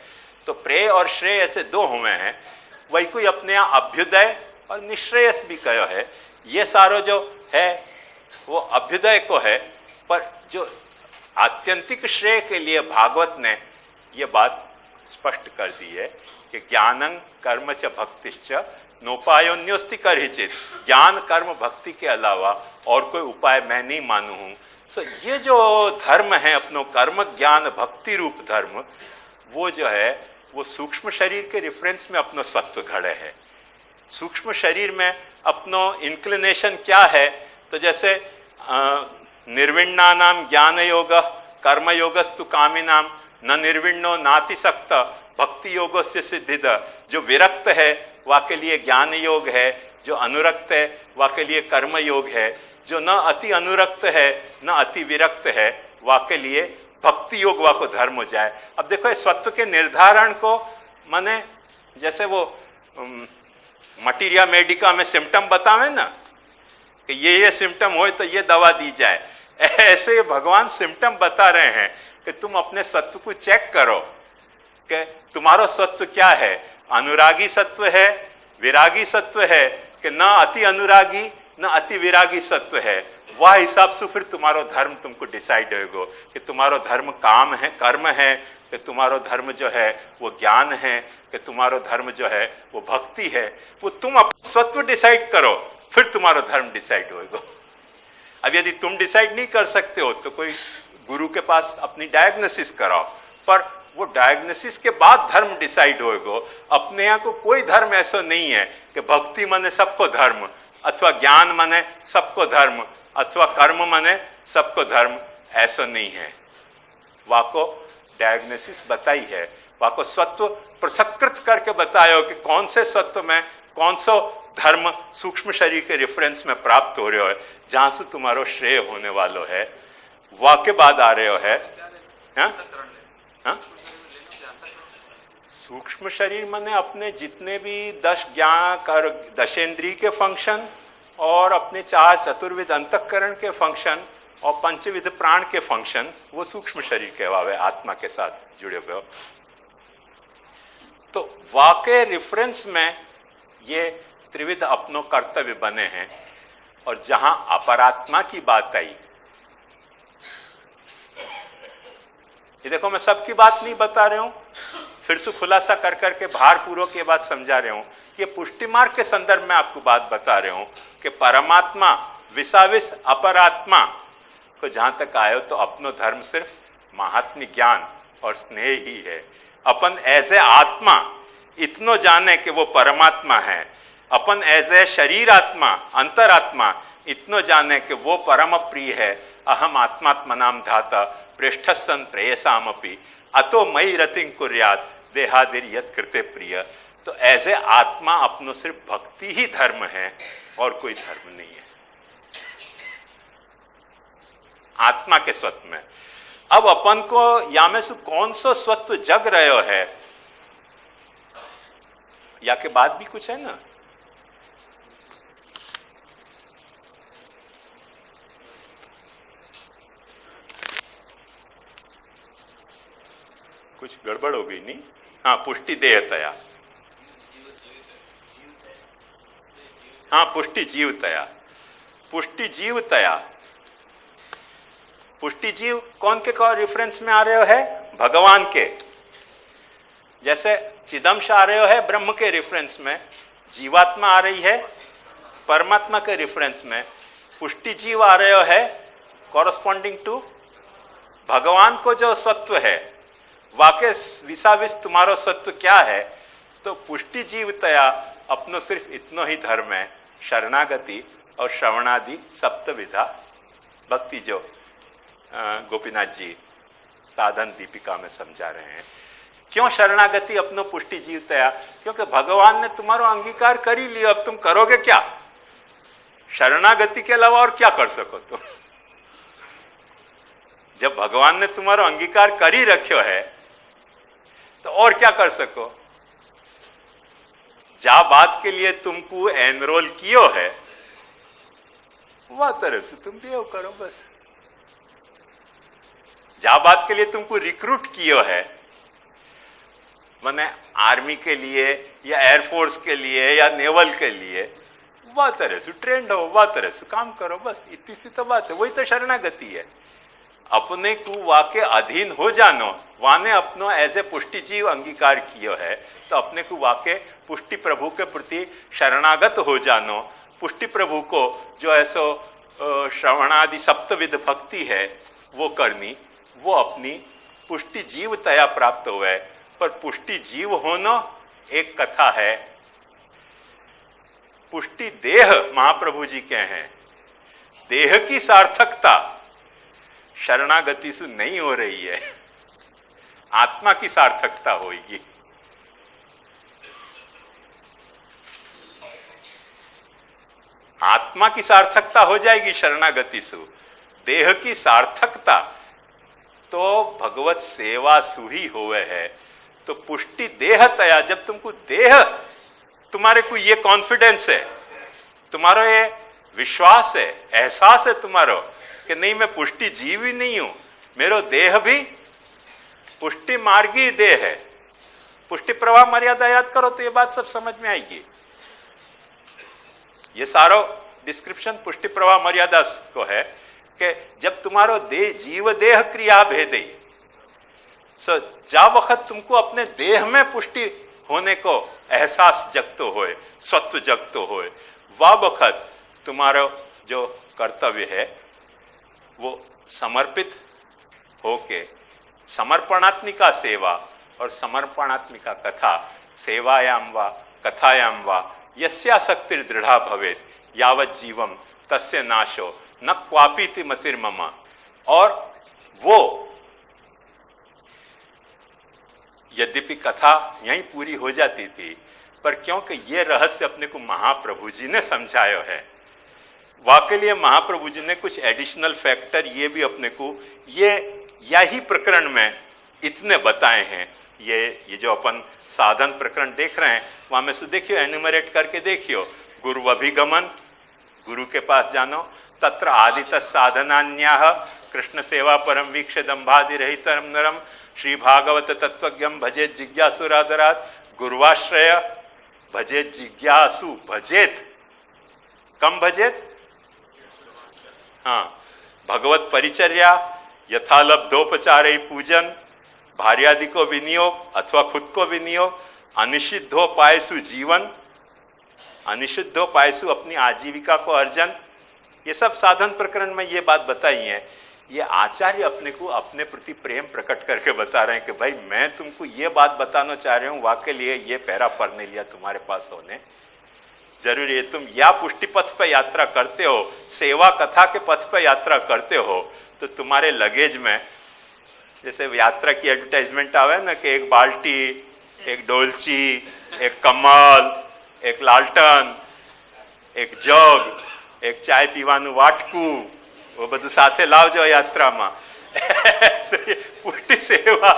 तो प्रेय और श्रेय ऐसे 2 हुए हैं। वही कोई अपने यहाँ अभ्युदय और निश्रेयस भी कहो है। ये सारो जो है वो अभ्युदय को है, पर जो आत्यंतिक श्रेय के लिए भागवत ने ये बात स्पष्ट कर दी है कि ज्ञानं कर्म च भक्तिश्च नोपायोन्योस्ति करहिचित। ज्ञान कर्म भक्ति के अलावा और कोई उपाय मैं नहीं मानू हूं। सो ये जो धर्म है अपनो कर्म ज्ञान भक्ति रूप धर्म, वो जो है वो सूक्ष्म शरीर के रेफरेंस में अपनो सत्व घड़े है। सूक्ष्म शरीर में अपनो इंक्लिनेशन क्या है, तो जैसे निर्विण्णानाम ज्ञान योग कर्म योगस्तु कामिनाम न निर्विण्णो नातिसक्त भक्ति योगस्य सिद्धिद। जो विरक्त है वा के लिए ज्ञान योग है, जो अनुरक्त है वा के लिए कर्म योग है, जो न अति अनुरक्त है न अति विरक्त है वा के लिए भक्ति योग वा को धर्म हो जाए। अब देखो इस सत्व के निर्धारण को, माने जैसे वो मटीरिया मेडिका में सिम्टम बतावे ना कि ये सिम्टम हो तो ये दवा दी जाए, ऐसे भगवान सिम्टम बता रहे हैं कि तुम अपने सत्व को चेक करो कि तुम्हारा सत्व क्या है। अनुरागी सत्व है, विरागी सत्व है कि न अति अनुरागी न अति विरागी सत्व है। वह हिसाब से फिर तुम्हारा धर्म तुमको डिसाइड होगा कि तुम्हारा धर्म काम है, कर्म है, कि तुम्हारा धर्म जो है वो ज्ञान है, कि तुम्हारा धर्म जो है वो भक्ति है। वो तुम अपना सत्व डिसाइड करो, फिर तुम्हारा धर्म डिसाइड होगा। अब यदि तुम डिसाइड नहीं कर सकते हो तो कोई गुरु के पास अपनी डायग्नोसिस कराओ, पर वो डायग्नोसिस के बाद धर्म डिसाइड होएगा। अपने यहाँ को कोई धर्म ऐसा नहीं है कि भक्ति माने सबको धर्म, अथवा ज्ञान माने सबको धर्म, अथवा कर्म माने सबको धर्म, ऐसा नहीं है। वाको डायग्नोसिस बताई है, वाको सत्व पृथक्कृत करके बतायो कि कौन से सत्व में कौन सा धर्म सूक्ष्म शरीर के रेफरेंस में प्राप्त हो रहे हो, जहां से तुम्हारो श्रेय होने वालो है, वाके बाद आ रहे हो है। सूक्ष्म शरीर माने अपने जितने भी 10 ज्ञान कर दशेंद्रिय के फंक्शन और अपने 4 चतुर्विध अंतःकरण के फंक्शन और पंचविध प्राण के फंक्शन, वो सूक्ष्म शरीर कहवावे, आत्मा के साथ जुड़े हुए हो। तो वाके रेफरेंस में ये त्रिविध अपनों कर्तव्य बने हैं। और जहां अपरात्मा की बात आई, ये देखो मैं सबकी बात नहीं बता रहा हूं, फिर से खुलासा कर करके भारपूर्वक ये बात समझा रहे हूं। ये पुष्टि मार्ग के संदर्भ में आपको बात बता रहे हूं कि परमात्मा विसाविस अपरात्मा को जहां तक आए हो तो अपनो धर्म सिर्फ महात्म्य ज्ञान और स्नेह ही है। अपन एज ए आत्मा इतनो जाने कि वो परमात्मा है, अपन एज ए शरीर आत्मा अंतरात्मा इतनो जाने कि वो परम प्रिय है। अहम आत्मात्मनाम धाता पृष्ठसन प्रेयसामपि अतो मई रतिं कुर्यात् देहादिर यत् कृते प्रिय। तो एज ए आत्मा अपनो सिर्फ भक्ति ही धर्म है और कोई धर्म नहीं है आत्मा के स्वत्व में। अब अपन को या में से कौन सा स्वत्व जग रहे है, या के बाद भी कुछ है ना। कुछ गड़बड़ हो गई नहीं। हाँ, पुष्टि देहतया, हाँ पुष्टि जीवतया, पुष्टि जीवतया। पुष्टि जीव कौन के रेफरेंस में आ रहे हो है? भगवान के। जैसे चिदंश आ रहे हो है ब्रह्म के रेफरेंस में, जीवात्मा आ रही है परमात्मा के रेफरेंस में। पुष्टि जीव आ रहे है कॉरस्पॉन्डिंग टू भगवान को जो सत्व है, वाकई विसाविस तुम्हारो सत्व क्या है? तो पुष्टि जीवतया अपनो सिर्फ इतनो ही धर्म है, शरणागति और श्रवणादि सप्तविधा भक्ति, जो गोपीनाथ जी साधन दीपिका में समझा रहे हैं। क्यों शरणागति अपनो पुष्टि जीवतया? क्योंकि भगवान ने तुम्हारो अंगीकार कर ही लिया, अब तुम करोगे क्या? शरणागति के अलावा और क्या कर सको तुम? जब भगवान ने तुम्हारो अंगीकार कर ही रखो है तो और क्या कर सको? जा बात के लिए तुमको एनरोल कियो है वह तरह से तुम भी करो बस। जा बात के लिए तुमको रिक्रूट कियो है, माने आर्मी के लिए या एयरफोर्स के लिए या नेवल के लिए, वह तरह से ट्रेंड हो, वह तरह से काम करो बस। इतनी सी तो बात है, वही तो शरणागति है। अपने को वाके अधीन हो जानो, वाने अपनो एज ए पुष्टि जीव अंगीकार कियो है, तो अपने को वाके पुष्टि प्रभु के प्रति शरणागत हो जानो। पुष्टि प्रभु को जो ऐसो श्रवणादि सप्तविध भक्ति है वो करनी, वो अपनी पुष्टि जीव तया प्राप्त हुए। पर पुष्टि जीव होना एक कथा है, पुष्टि देह महाप्रभु जी के हैं। देह की सार्थकता शरणागति से नहीं हो रही है, आत्मा की सार्थकता होगी। आत्मा की सार्थकता हो जाएगी शरणागति से। देह की सार्थकता तो भगवत सेवा सुही होवे है। तो पुष्टि देह तया, जब तुमको देह, तुम्हारे को ये कॉन्फिडेंस है, तुम्हारा ये विश्वास है, एहसास है तुम्हारो कि नहीं मैं पुष्टि जीव ही नहीं हूं, मेरो देह भी पुष्टि मार्गी देह है। पुष्टि प्रवाह मर्यादा याद करो तो ये बात सब समझ में आएगी। ये सारो डिस्क्रिप्शन पुष्टि प्रवाह मर्यादा को है कि जब तुम्हारो देह जीव देह क्रिया भेदे, सो जा वक्त तुमको अपने देह में पुष्टि होने को एहसास जगतो होए, स्वत्व जगतो होए, वह वक्त तुम्हारा जो कर्तव्य है वो समर्पित होके समर्पणात्मिका सेवा और समर्पणात्मिका कथा, सेवायाम वा कथायाम वा यस्यासक्तिर् दृढ़ा भवेत् यावत् जीवम तस्य नाशो न क्वापीति मतिर्मम। और वो यद्यपि कथा यहीं पूरी हो जाती थी, पर क्योंकि ये रहस्य अपने को महाप्रभु जी ने समझाया है, वाकई लिए महाप्रभु जी ने कुछ एडिशनल फैक्टर ये भी अपने को यही प्रकरण में इतने बताए हैं। ये जो अपन साधन प्रकरण देख रहे हैं वहां में से देखियो, एन्यूमरेट करके देखियो। गुरु अभिगमन, गुरु के पास जानो, तत्र आदित साधनान्याह कृष्ण सेवा परम वीक्ष दंभादि रहितरम नरम श्री भागवत तत्वज्ञम भजेत जिज्ञासुरादरात। गुरुवाश्रय भजेत जिज्ञासु, भजेत कम भजेत, हाँ, भगवत परिचर्या यथालब्धोपचारे पूजन, भार्यादि को विनियोग अथवा खुद को विनियोग, अनिषिद्धोपायसु जीवन, अनिषिद्धोपायसु अपनी आजीविका को अर्जन। ये सब साधन प्रकरण में ये बात बताई है। ये आचार्य अपने को अपने प्रति प्रेम प्रकट करके बता रहे हैं कि भाई मैं तुमको ये बात बताना चाह रहा हूं, वाकई लिए ये पैरा फर नहीं लिया तुम्हारे पास होने जरूरी है। तुम या पुष्टि पथ पर यात्रा करते हो, सेवा कथा के पथ पर यात्रा करते हो, तो तुम्हारे लगेज में जैसे यात्रा की एडवर्टाइजमेंट आवे ना कि एक बाल्टी, एक डोलची, एक कमल, एक लालटन, एक जग, एक चाय पीवानु वाटकू, वो બધું સાથે લાવજો યાત્રામાં। पुष्टि सेवा,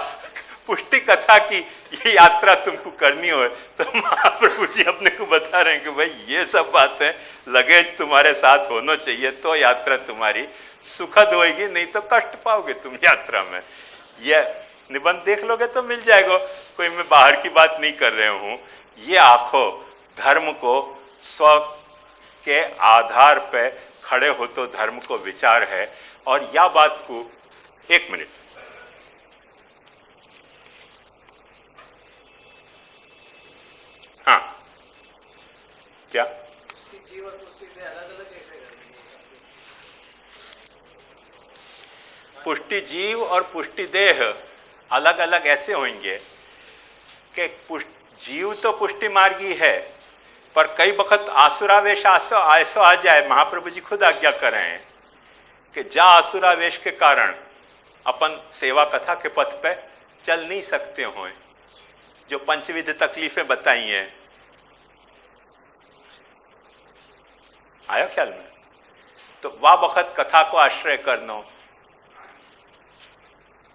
पुष्टि कथा की ये यात्रा तुमको करनी हो तो महाप्रभु जी अपने को बता रहे हैं कि भाई ये सब बातें लगेज तुम्हारे साथ होना चाहिए, तो यात्रा तुम्हारी सुखद होगी, नहीं तो कष्ट पाओगे तुम यात्रा में। ये निबंध देख लोगे तो मिल जाएगा, कोई मैं बाहर की बात नहीं कर रहे हूं। ये आंखों धर्म को स्व के आधार पे खड़े हो तो धर्म को विचार है। और यह बात को एक मिनट, हाँ क्या पुष्टि जीव और पुष्टि देह अलग अलग ऐसे होंगे कि जीव तो पुष्टि मार्गी है, पर कई वक्त आसुरावेश ऐसा आ जाए, महाप्रभु जी खुद आज्ञा कर रहे हैं कि जा आसुरावेश के कारण अपन सेवा कथा के पथ पे चल नहीं सकते हो, जो पंचविध तकलीफें बताई हैं। आया ख्याल में? तो वह वक्त कथा को आश्रय करना,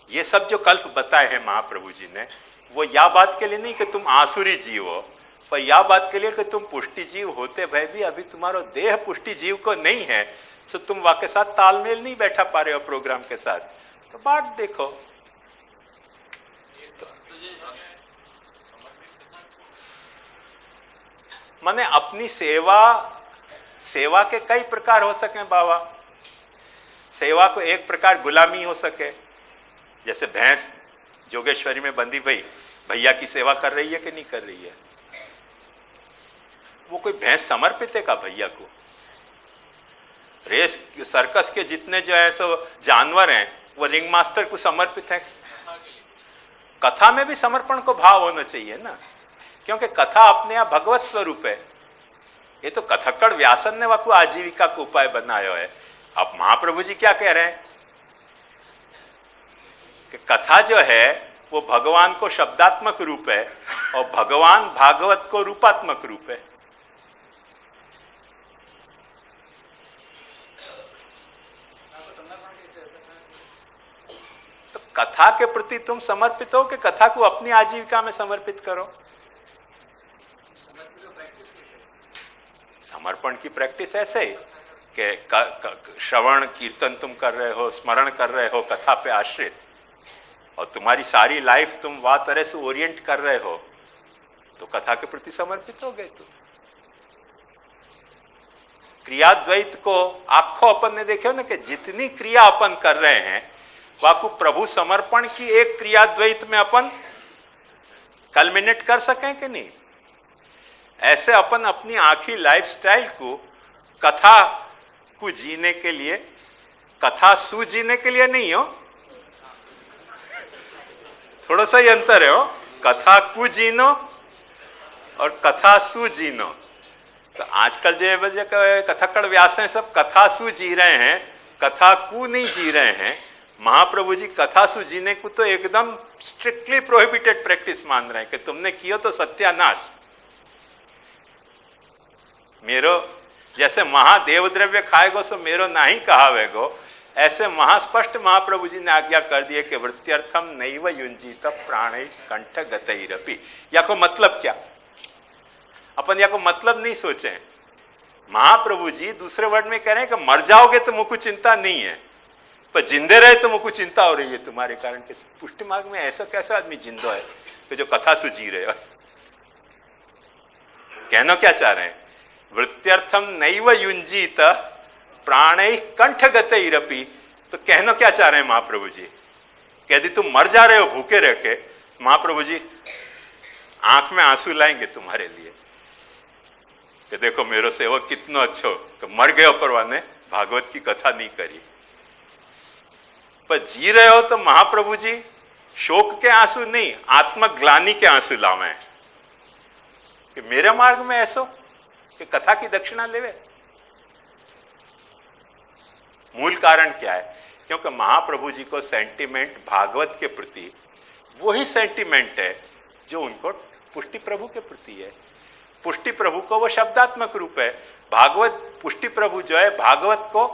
ये सब जो कल्प बताए हैं महाप्रभु जी ने, वो या बात के लिए नहीं कि तुम आसुरी जीव हो, पर या बात के लिए कि तुम पुष्टि जीव होते भय भी अभी तुम्हारा देह पुष्टि जीव को नहीं है, तो तुम वह के साथ तालमेल नहीं बैठा पा रहे हो प्रोग्राम के साथ, तो बात देखो। माने अपनी सेवा के कई प्रकार हो सके बाबा। सेवा को एक प्रकार गुलामी हो सके, जैसे भैंस जोगेश्वरी में बंधी भई भैया की सेवा कर रही है कि नहीं कर रही है, वो कोई भैंस समर्पित है का भैया को? रेस सर्कस के जितने जो है सो जानवर हैं वो रिंग मास्टर को समर्पित है। कथा में भी समर्पण को भाव होना चाहिए ना, क्योंकि कथा अपने आप भगवत स्वरूप है। ये तो कथक्कड़ व्यासन ने वाकू आजीविका को उपाय बनाया है। अब महाप्रभु जी क्या कह रहे हैं कि कथा जो है वो भगवान को शब्दात्मक रूप है और भगवान भागवत को रूपात्मक रूप है। तो कथा के प्रति तुम समर्पित हो कि कथा को अपनी आजीविका में समर्पित करो? समर्पण की प्रैक्टिस ऐसे कि श्रवण कीर्तन तुम कर रहे हो, स्मरण कर रहे हो कथा पे आश्रित, और तुम्हारी सारी लाइफ तुम वह तरह से ओरिएंट कर रहे हो, तो कथा के प्रति समर्पित हो गए तुम। क्रियाद्वैत को आखो अपन ने देखे ना कि जितनी क्रिया अपन कर रहे हैं वाकु प्रभु समर्पण की एक क्रियाद्वैत में अपन कल्मिनेट कर सकें कि नहीं। ऐसे अपन अपनी आखी लाइफस्टाइल को कथा को जीने के लिए, कथा सु जीने के लिए नहीं हो, थोड़ा सा ही अंतर है हो, कथा को जीनो और कथा सु जीनो। तो आजकल जो कथक्कड़ व्यास हैं सब कथा सु जी रहे हैं, कथा को नहीं जी रहे हैं। महाप्रभु जी कथा सु जीने को तो एकदम स्ट्रिक्टली प्रोहिबिटेड प्रैक्टिस मान रहे हैं कि तुमने किया तो सत्यानाश। मेरो जैसे महादेव द्रव्य खाएगो सो मेरो नहीं कहावेगो, ऐसे महास्पष्ट महाप्रभु जी ने आज्ञा कर दिए कि वृत्त्यर्थम नैव युंजीत प्राणै कंठ गतैरपि। या को मतलब क्या? अपन या को मतलब नहीं सोचे। महाप्रभु जी दूसरे वर्ड में कह रहे हैं कि मर जाओगे तो मुझको चिंता नहीं है, पर जिंदे रहे तो मुझको चिंता हो रही है तुम्हारे कारण के। पुष्टि मार्ग में ऐसा कैसा आदमी जिंदो है कि जो कथा सु जी रहे हो? कहना क्या चाह रहे हैं? वृत्त्यर्थम नैव युंजीत प्राणै कंठ गतैरपि। तो कहना क्या चाह रहे हैं महाप्रभु जी? यदि तुम मर जा रहे हो भूखे रह के, महाप्रभु जी आंख में आंसू लाएंगे तुम्हारे लिए कि देखो मेरो सेवक कितना अच्छा, तो मर गए परवाने भागवत की कथा नहीं करी। पर जी रहे हो तो महाप्रभु जी शोक के आंसू नहीं, आत्मग्लानि के आंसू लावे कि मेरे मार्ग में ऐसो कि कथा की दक्षिणा लेवे। मूल कारण क्या है? क्योंकि महाप्रभु जी को सेंटिमेंट भागवत के प्रति वही सेंटिमेंट है जो उनको पुष्टि प्रभु के प्रति है। पुष्टि प्रभु को वो शब्दात्मक रूप है, भागवत पुष्टि प्रभु जो है भागवत को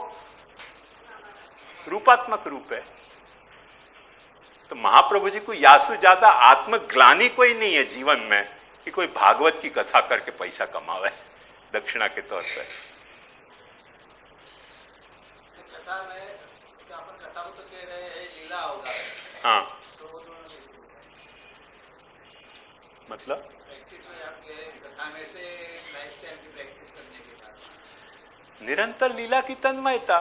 रूपात्मक रूप है। तो महाप्रभु जी को यासु ज्यादा आत्मग्लानि कोई नहीं है जीवन में कि कोई भागवत की कथा करके पैसा कमावे दक्षिणा के तौर पर। कथा में कथा तो कह रहे हैं लीला होगा। हाँ, मतलब प्रैक्टिस में आप कह रहे हैं कथा में से लाइफस्टाइल की प्रैक्टिस करने के बाद निरंतर लीला की तन्मयता।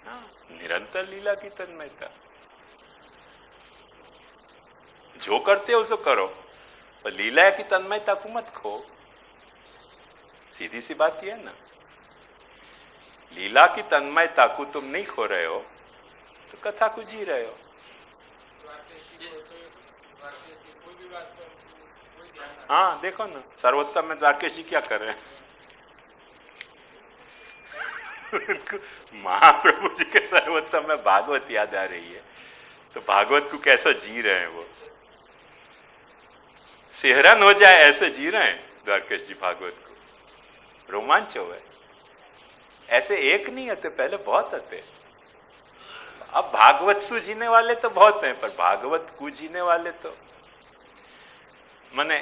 हाँ, निरंतर लीला की तन्मयता। जो करते हो सो करो, पर लीला की तन्मयता को मत खो। सीधी सी बात यह है ना, लीला की तन्मयता को तुम नहीं खो रहे हो, तो कथा को जी रहे हो। हाँ देखो ना, सर्वोत्तम में द्वारकेश जी क्या कर रहे हैं? महाप्रभु जी के सर्वोत्तम में भागवत याद आ रही है, तो भागवत को कैसा जी रहे हैं वो, सेहरन हो जाए ऐसे जी रहे हैं द्वारकेश जी भागवत को, रोमांच हो गए। ऐसे एक नहीं आते, पहले बहुत आते। अब भागवत सु जीने वाले तो बहुत हैं, पर भागवत को जीने वाले तो माने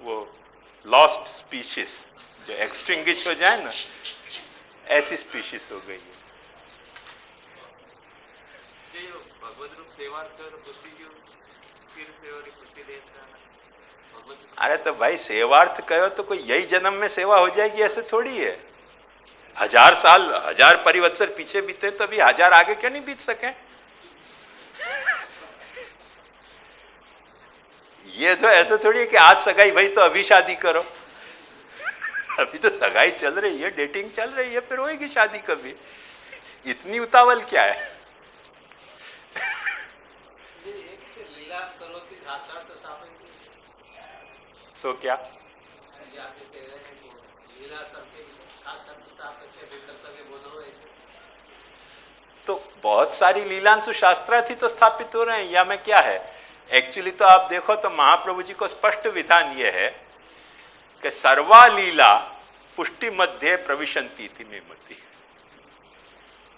वो लॉस्ट स्पीशीज जो एक्सटिंग्विश हो जाए ना, ऐसी स्पीशीज हो गई है। भगवत रूप सेवार्थ पुष्टि जो फिर सेवा की पुष्टि देता है। अरे तो भाई सेवार्थ कहो तो कोई यही जन्म में सेवा हो जाएगी ऐसे थोड़ी है। 1000 साल 1000 परिवत्सर पीछे बीते तो अभी 1000 आगे क्यों नहीं बीत सके? ये तो ऐसा थोड़ी है कि आज सगाई भाई तो अभी शादी करो। अभी तो सगाई चल रही है, डेटिंग चल रही है, फिर होएगी शादी कभी। इतनी उतावल क्या है? सो क्या तो बहुत सारी लीलांशु शास्त्रार्थी तो स्थापित हो रहे हैं, या में क्या है? एक्चुअली तो आप देखो तो महाप्रभु जी को स्पष्ट विधान यह है कि सर्वा लीला पुष्टि मध्य प्रविशंति थी मेमती।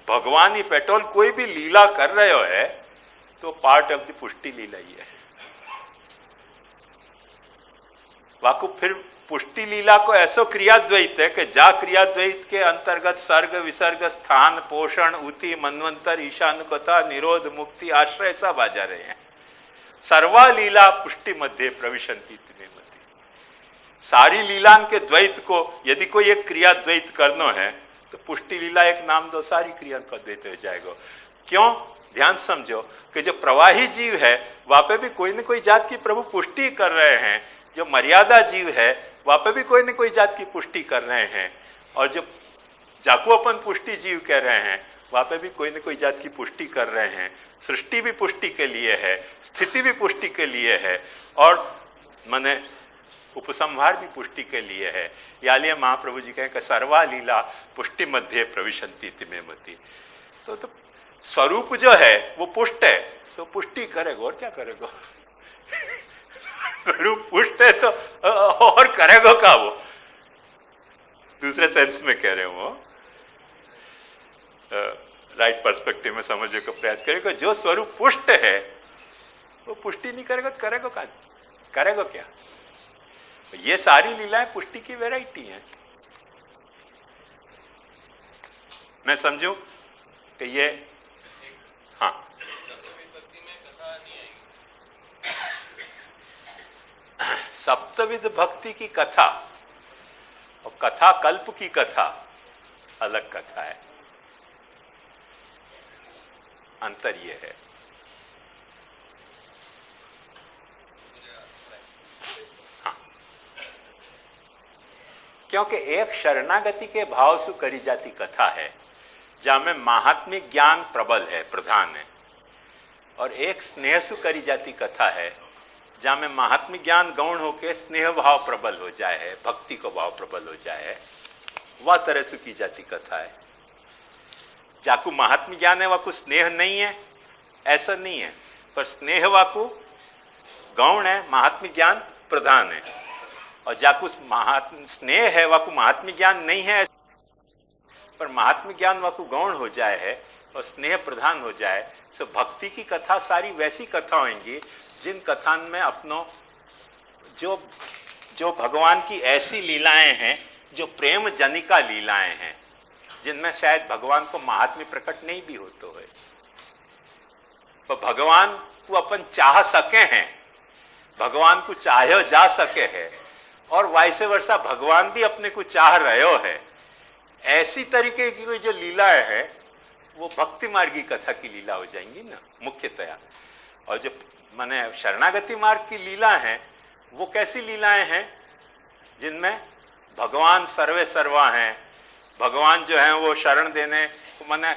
भगवान ही पेट्रोल कोई भी लीला कर रहे हो है तो पार्ट ऑफ द पुष्टि लीला ही है। वाकु फिर पुष्टि लीला को ऐसो क्रियाद्वैत है कि जा क्रियाद्वैत के अंतर्गत सर्ग विसर्ग स्थान पोषण उति मनवंतर ईशानुकथा निरोध मुक्ति आश्रय सब आ जा रहे हैं। सर्वा लीला पुष्टि मध्य प्रविशंति मध्य। सारी लीलान के द्वैत को यदि कोई एक क्रिया द्वैत करना है तो पुष्टि लीला एक नाम दो, सारी क्रिया का द्वैत हो जाएगा। क्यों? ध्यान समझो कि जो प्रवाही जीव है वहां पे भी कोई न कोई जात की प्रभु पुष्टि कर रहे हैं, जो मर्यादा जीव है वहां पे भी कोई न कोई जात की पुष्टि कर रहे हैं, और जो जाको अपन पुष्टि जीव कह रहे हैं वहां पे भी कोई न कोई जात की पुष्टि कर रहे हैं। सृष्टि भी पुष्टि के लिए है, स्थिति भी पुष्टि के लिए है, और माने उपसंहार भी पुष्टि के लिए है। या लिए महाप्रभु जी कहें कि सर्वा लीला पुष्टि मध्य प्रविशंति तिमेमति। तो स्वरूप जो है वो पुष्ट है, सो पुष्टि करेगा, और क्या करेगा? स्वरूप पुष्ट है तो और करेगा क्या वो? दूसरे सेंस में कह रहे हो, राइट पर्सपेक्टिव में समझने का प्रयास करेगा। जो स्वरूप पुष्ट है वो पुष्टि नहीं करेगा तो करेगा क्या? करेगा क्या? ये सारी लीलाएं पुष्टि की वैरायटी हैं। मैं समझूं कि ये हाँ सप्तविध भक्ति की कथा और कथा कल्प की कथा अलग कथा है। अंतर यह है। हाँ, क्योंकि एक शरणागति के भाव से करी जाती कथा है जहां में महात्मिक ज्ञान प्रबल है, प्रधान है, और एक स्नेह से करी जाती कथा है जहां में महात्मिक ज्ञान गौण होके स्नेह भाव प्रबल हो जाए है, भक्ति को भाव प्रबल हो जाए है, वह तरह से की जाती कथा है। जाकू महात्म ज्ञान है वाकू स्नेह नहीं है, ऐसा नहीं है, पर स्नेह वाकू गौण है, महात्म ज्ञान प्रधान है। और जाकू स्नेह है वाकू महात्म ज्ञान नहीं है, पर महात्म ज्ञान वाकू गौण हो जाए है और स्नेह प्रधान हो जाए। सो भक्ति की कथा सारी वैसी कथा होंगी जिन कथान में अपनों जो भगवान की ऐसी लीलाएं हैं जो प्रेम जनिका लीलाएं हैं, जिनमें शायद भगवान को महात्म्य प्रकट नहीं भी होते है, पर भगवान को अपन चाह सके हैं, भगवान को चाहे जा सके है, और वाइसे वर्षा भगवान भी अपने को चाह रहे हो है। ऐसी तरीके की कोई जो लीलाएं हैं वो भक्ति मार्गी कथा की लीला हो जाएंगी ना मुख्यतया। और जो माने शरणागति मार्ग की लीला है वो कैसी लीलाएं हैं जिनमें भगवान सर्वे सर्वा हैं, भगवान जो है वो शरण देने माने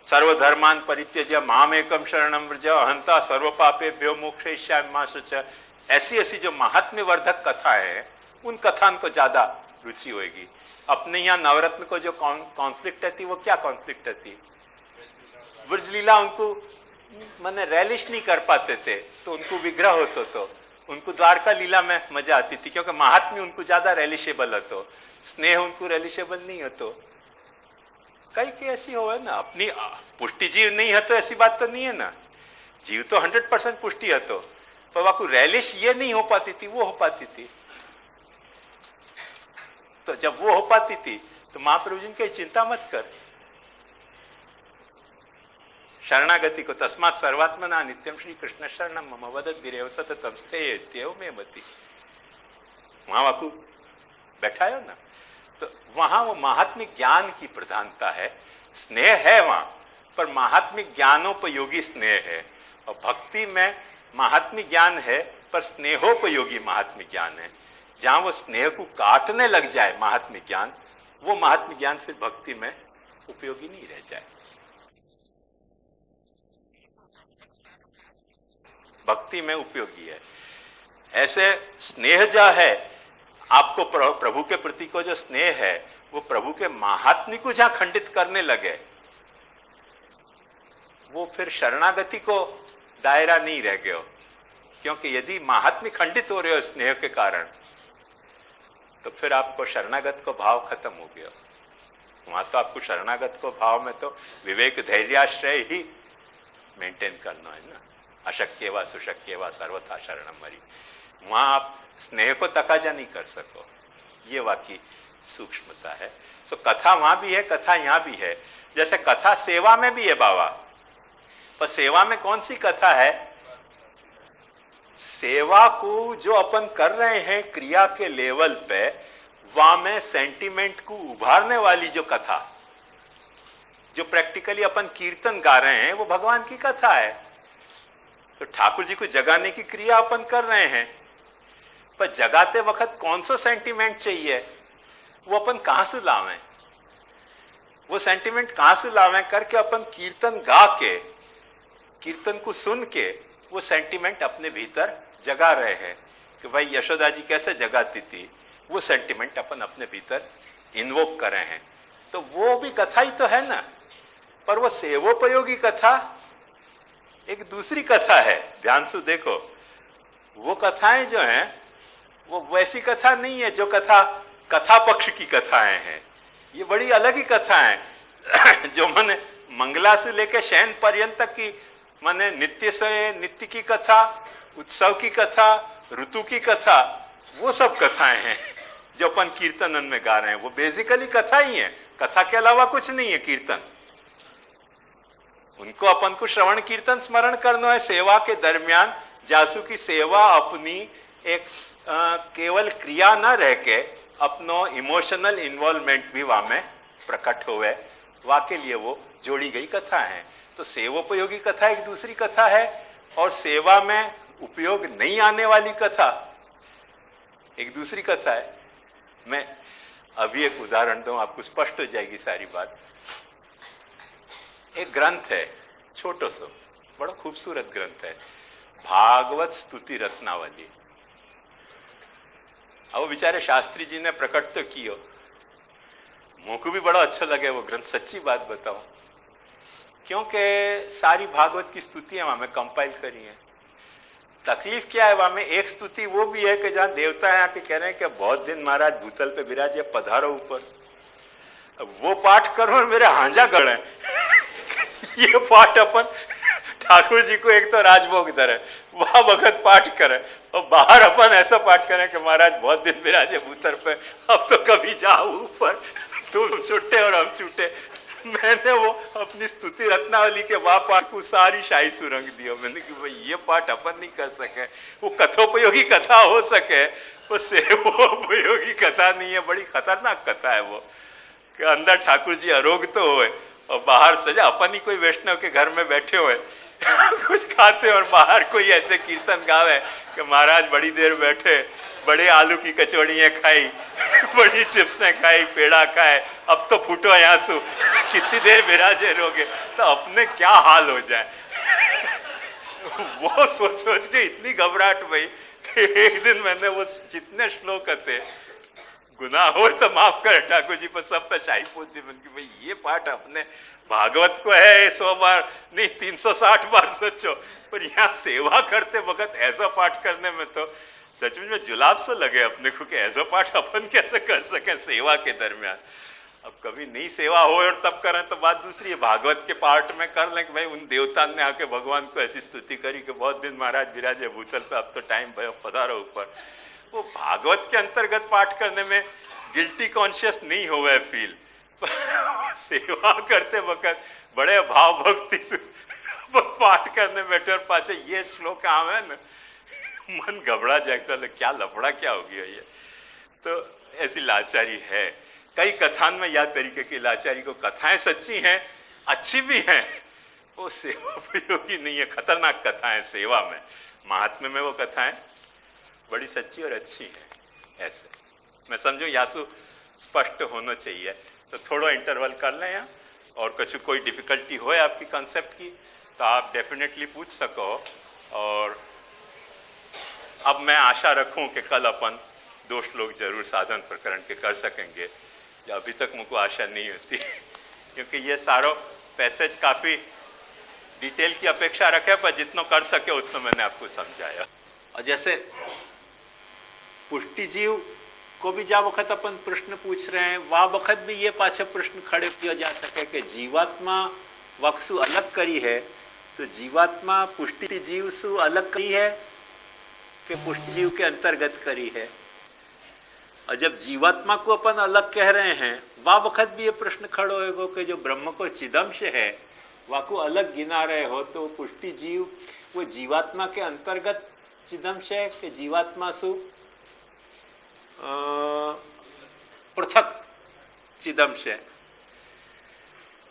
सर्वधर्मान परित्यज्य मामेकम शरणम व्रज अहंता सर्व पापेभ्यो मोक्षयिष्यामि मा शुचः। ऐसी ऐसी जो महात्म्य वर्धक कथाएं हैं उन कथाओं को ज्यादा रुचि होगी। अपने यहाँ नवरत्न को जो कॉन्फ्लिक्ट थी वो क्या कॉन्फ्लिक्ट थी? ब्रजलीला उनको माने रैलिश नहीं कर पाते थे तो उनको विग्रह होतो तो उनको द्वारका लीला में मजा आती थी क्योंकि महात्म्य उनको ज्यादा रैलिशेबल होतो, स्नेह उनको रैलिशेबल नहीं होतो। कई के ऐसी हो है ना, अपनी पुष्टि जीव नहीं है तो ऐसी बात तो नहीं है ना, जीव तो 100% पुष्टि है तो पर वाकू रैलिश ये नहीं हो पाती थी, वो हो पाती थी। तो जब वो हो पाती थी तो महाप्रभु जी की चिंता मत कर, शरणागति को तस्मात् सर्वात्मना नित्यम श्री कृष्ण शरणम मम वदत वीरेव सततम स्थेयत्येव मे मति। वहां वाकू बैठा है ना, तो वहां वो महात्म्य ज्ञान की प्रधानता है, स्नेह है वहां पर महात्म्य ज्ञानोपयोगी स्नेह है। और भक्ति में महात्म्य ज्ञान है पर स्नेहोपयोगी महात्म्य ज्ञान है। जहां वो स्नेह को काटने लग जाए महात्म्य ज्ञान, वो महात्म्य ज्ञान फिर भक्ति में उपयोगी नहीं रह जाए। भक्ति में उपयोगी है। ऐसे स्नेह जो है आपको प्रभु के प्रति को जो स्नेह है वो प्रभु के महात्म्य को जहां खंडित करने लगे वो फिर शरणागति को दायरा नहीं रह गया। क्योंकि यदि महात्म्य खंडित हो रहे हो स्नेह के कारण तो फिर आपको शरणागत को भाव खत्म हो गया। वहां तो आपको शरणागत को भाव में तो विवेक धैर्याश्रय ही मेंटेन करना है ना, अशक्य व सुशक्य व सर्वथा शरणम मरी। वहां आप स्नेह को तकाजा नहीं कर सको, ये वाकई सूक्ष्मता है। सो कथा वहां भी है, कथा यहां भी है। जैसे कथा सेवा में भी है बाबा, पर सेवा में कौन सी कथा है? सेवा को जो अपन कर रहे हैं क्रिया के लेवल पे, वहां में सेंटिमेंट को उभारने वाली जो कथा, जो प्रैक्टिकली अपन कीर्तन गा रहे हैं वो भगवान की कथा है। तो ठाकुर जी को जगाने की क्रिया अपन कर रहे हैं, पर जगाते वक्त कौन सा सेंटिमेंट चाहिए वो अपन कहां से लावें? वो सेंटिमेंट कहां से लावें करके अपन कीर्तन गा के, कीर्तन को सुन के वो सेंटिमेंट अपने भीतर जगा रहे हैं कि भाई यशोदा जी कैसे जगाती थी, वो सेंटिमेंट अपन अपने भीतर इन्वोक कर रहे हैं। तो वो भी कथा ही तो है ना, पर वो सेवोपयोगी कथा एक दूसरी कथा है। ध्यान से देखो, वो कथाएं जो हैं वो वैसी कथा नहीं है जो कथा पक्ष की कथाएं हैं। ये बड़ी अलग ही कथाएं जो माने मंगला से लेकर शयन पर्यंत तक की, माने नित्य से नित्य की कथा, उत्सव की कथा, ऋतु की कथा, वो सब कथाएं हैं जो अपन कीर्तन में गा रहे हैं। वो बेसिकली कथा ही है, कथा के अलावा कुछ नहीं है कीर्तन। उनको अपन को श्रवण कीर्तन स्मरण करना है सेवा के दरमियान, जासू की सेवा अपनी एक केवल क्रिया न रह के अपनो इमोशनल इन्वॉल्वमेंट भी वहां में प्रकट हुए, वहां के लिए वो जोड़ी गई कथा है। तो सेवोपयोगी कथा एक दूसरी कथा है और सेवा में उपयोग नहीं आने वाली कथा एक दूसरी कथा है। मैं अभी एक उदाहरण दूं, आपको स्पष्ट हो जाएगी सारी बात। एक ग्रंथ है छोटो सो, बड़ा खूबसूरत ग्रंथ है, भागवत स्तुति रत्नावली। अब बेचारे शास्त्री जी ने प्रकट तो कियो, मुझको भी बड़ा अच्छा लगे वो ग्रंथ, सच्ची बात बताऊं, क्योंकि सारी भागवत की स्तुतियां वहां में कंपाइल करी हैं। तकलीफ क्या है वहां में, एक स्तुति वो भी है कि जहां देवता यहाँ के कह रहे हैं कि बहुत दिन महाराज भूतल पे विराजे, पधारो ऊपर। अब वो पाठ करो और मेरे हांजा गड़े ये पाठ अपन ठाकुर जी को एक तो राजभोग धरे, वहां भगत पाठ करे और बाहर अपन ऐसा पाठ करें कि महाराज बहुत दिन विराजे भूतल पे, अब तो कभी जाओ ऊपर, तुम छुट्टे और हम छूटे। मैंने वो अपनी स्तुति रत्नावली के वहां पाठ को सारी शाही सुरंग दिया। मैंने कि भाई ये पाठ अपन नहीं कर सके, वो कथोपयोगी कथा हो सके, वो सेवोपयोगी कथा नहीं है, बड़ी खतरनाक कथा है वो, कि अंदर ठाकुर जी अरोग तो होए और बाहर सजा अपन ही कोई वैष्णव के घर में बैठे हुए कुछ खाते और बाहर कोई ऐसे कीर्तन गावे कि महाराज बड़ी देर बैठे, बड़े आलू की कचौड़ियाँ खाई, बड़ी चिप्सें खाई, पेड़ा खाए, अब तो फूटो यहाँ सु कितनी देर विराजे रहोगे, तो अपने क्या हाल हो जाए। वो सोच सोच के इतनी घबराहट हुई कि एक दिन मैंने वो जितने श्लोक थे, गुनाह हो तो माफ कर ठाकुर जी, पर सब पे शाही पूछ दी कि भाई ये पाठ अपने भागवत को है 100 बार नहीं 360 बार सोचो, पर यहाँ सेवा करते वक्त ऐसा पाठ करने में तो सचमुच में जुलाब से लगे अपने को कि ऐसा पाठ अपन कैसे कर सकें सेवा के दरमियान। अब कभी नहीं सेवा हो और तब करें तो बात दूसरी है, भागवत के पार्ट में कर लें कि भाई उन देवता ने आके भगवान को ऐसी स्तुति करी कि बहुत दिन महाराज विराजे भूतल पे, अब तो टाइम भयो पधारो ऊपर। वो भागवत के अंतर्गत पाठ करने में गिल्टी कॉन्शियस नहीं होवे फील, सेवा करते वक्त बड़े भाव भक्ति से पाठ करने बैठे और पाछे ये श्लोक आवे न, मन घबरा जाए, क्या लफड़ा क्या हो गया ये। तो ऐसी लाचारी है। कई कथान में यह तरीके की लाचारी को, कथाएं सच्ची हैं, अच्छी भी हैं, वो सेवा उपयोगी नहीं है, खतरनाक कथाएं सेवा में। महात्म्य में वो कथाएं बड़ी सच्ची और अच्छी हैं। ऐसे मैं समझू यासु स्पष्ट होना चाहिए। तो थोड़ा इंटरवल कर लें यहाँ, और कुछ कोई डिफिकल्टी हो आपकी कंसेप्ट की तो आप डेफिनेटली पूछ सको। और अब मैं आशा रखूं कि कल अपन 2 श्लोक जरूर साधन प्रकरण के कर सकेंगे, जो अभी तक मुझको आशा नहीं होती क्योंकि ये सारो पैसेज काफ़ी डिटेल की अपेक्षा रखे, पर जितना कर सके उतना मैंने आपको समझाया। और जैसे पुष्टि जीव को भी जा वक्त अपन प्रश्न पूछ रहे हैं, वह वक्त भी ये पाछे प्रश्न खड़े किया जा सके कि जीवात्मा वक्सु अलग करी है, तो जीवात्मा पुष्टि जीव सु अलग करी है कि पुष्टि जीव के अंतर्गत करी है। और जब जीवात्मा को अपन अलग कह रहे हैं, वह वक्त भी ये प्रश्न खड़ो होगा कि जो ब्रह्म को चिदंश है वह को अलग गिना रहे हो, तो पुष्टि जीव वो जीवात्मा के अंतर्गत चिदंश है कि जीवात्मा सु पृथक चिदंश है।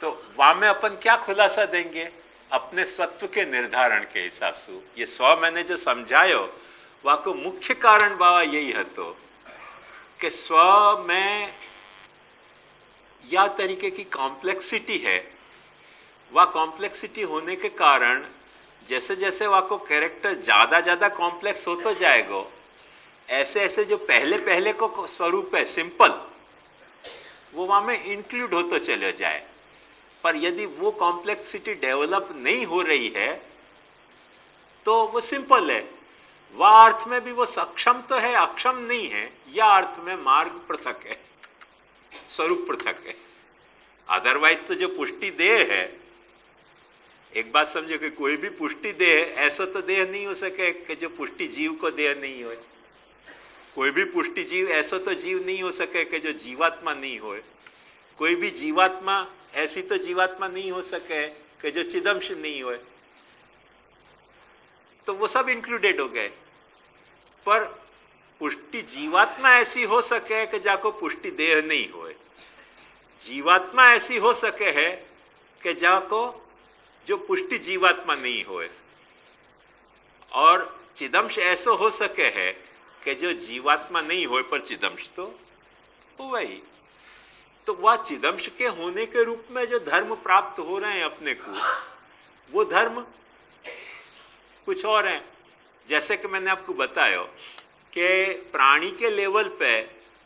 तो वहां में अपन क्या खुलासा देंगे अपने स्वत्व के निर्धारण के हिसाब से। ये स्व मैंने जो समझायो वह को मुख्य कारण बाबा यही है तो कि स्व में या तरीके की कॉम्प्लेक्सिटी है, वह कॉम्प्लेक्सिटी होने के कारण जैसे जैसे वह को कैरेक्टर ज्यादा ज्यादा कॉम्प्लेक्स हो तो जाएगा, ऐसे ऐसे जो पहले पहले को स्वरूप है सिंपल, वो वहां में इंक्लूड हो तो चले जाए। पर यदि वो कॉम्प्लेक्सिटी डेवलप नहीं हो रही है तो वो सिंपल है। वह अर्थ में भी वो सक्षम तो है, अक्षम नहीं है, या अर्थ में मार्ग पृथक है, स्वरूप पृथक है। अदरवाइज तो जो पुष्टि देह है, एक बात समझो कि कोई भी पुष्टि देह ऐसा तो देह नहीं हो सके कि जो पुष्टि जीव को देह नहीं हो। कोई भी पुष्टि जीव ऐसा तो जीव नहीं हो सके कि जो जीवात्मा नहीं हो। कोई भी जीवात्मा ऐसी तो जीवात्मा नहीं हो सके कि जो चिदंश नहीं हो। तो वो सब इंक्लूडेड हो गए। पर पुष्टि जीवात्मा ऐसी हो सके कि जाको पुष्टि देह नहीं होए, जीवात्मा ऐसी हो सके है कि जाको जो पुष्टि जीवात्मा नहीं होए, और चिदंश ऐसा हो सके है कि जो जीवात्मा नहीं होए पर चिदंश तो हुआ ही। तो वह चिदंश के होने के रूप में जो धर्म प्राप्त हो रहे हैं अपने को, वो धर्म कुछ और हैं। जैसे कि मैंने आपको बताया कि प्राणी के लेवल पे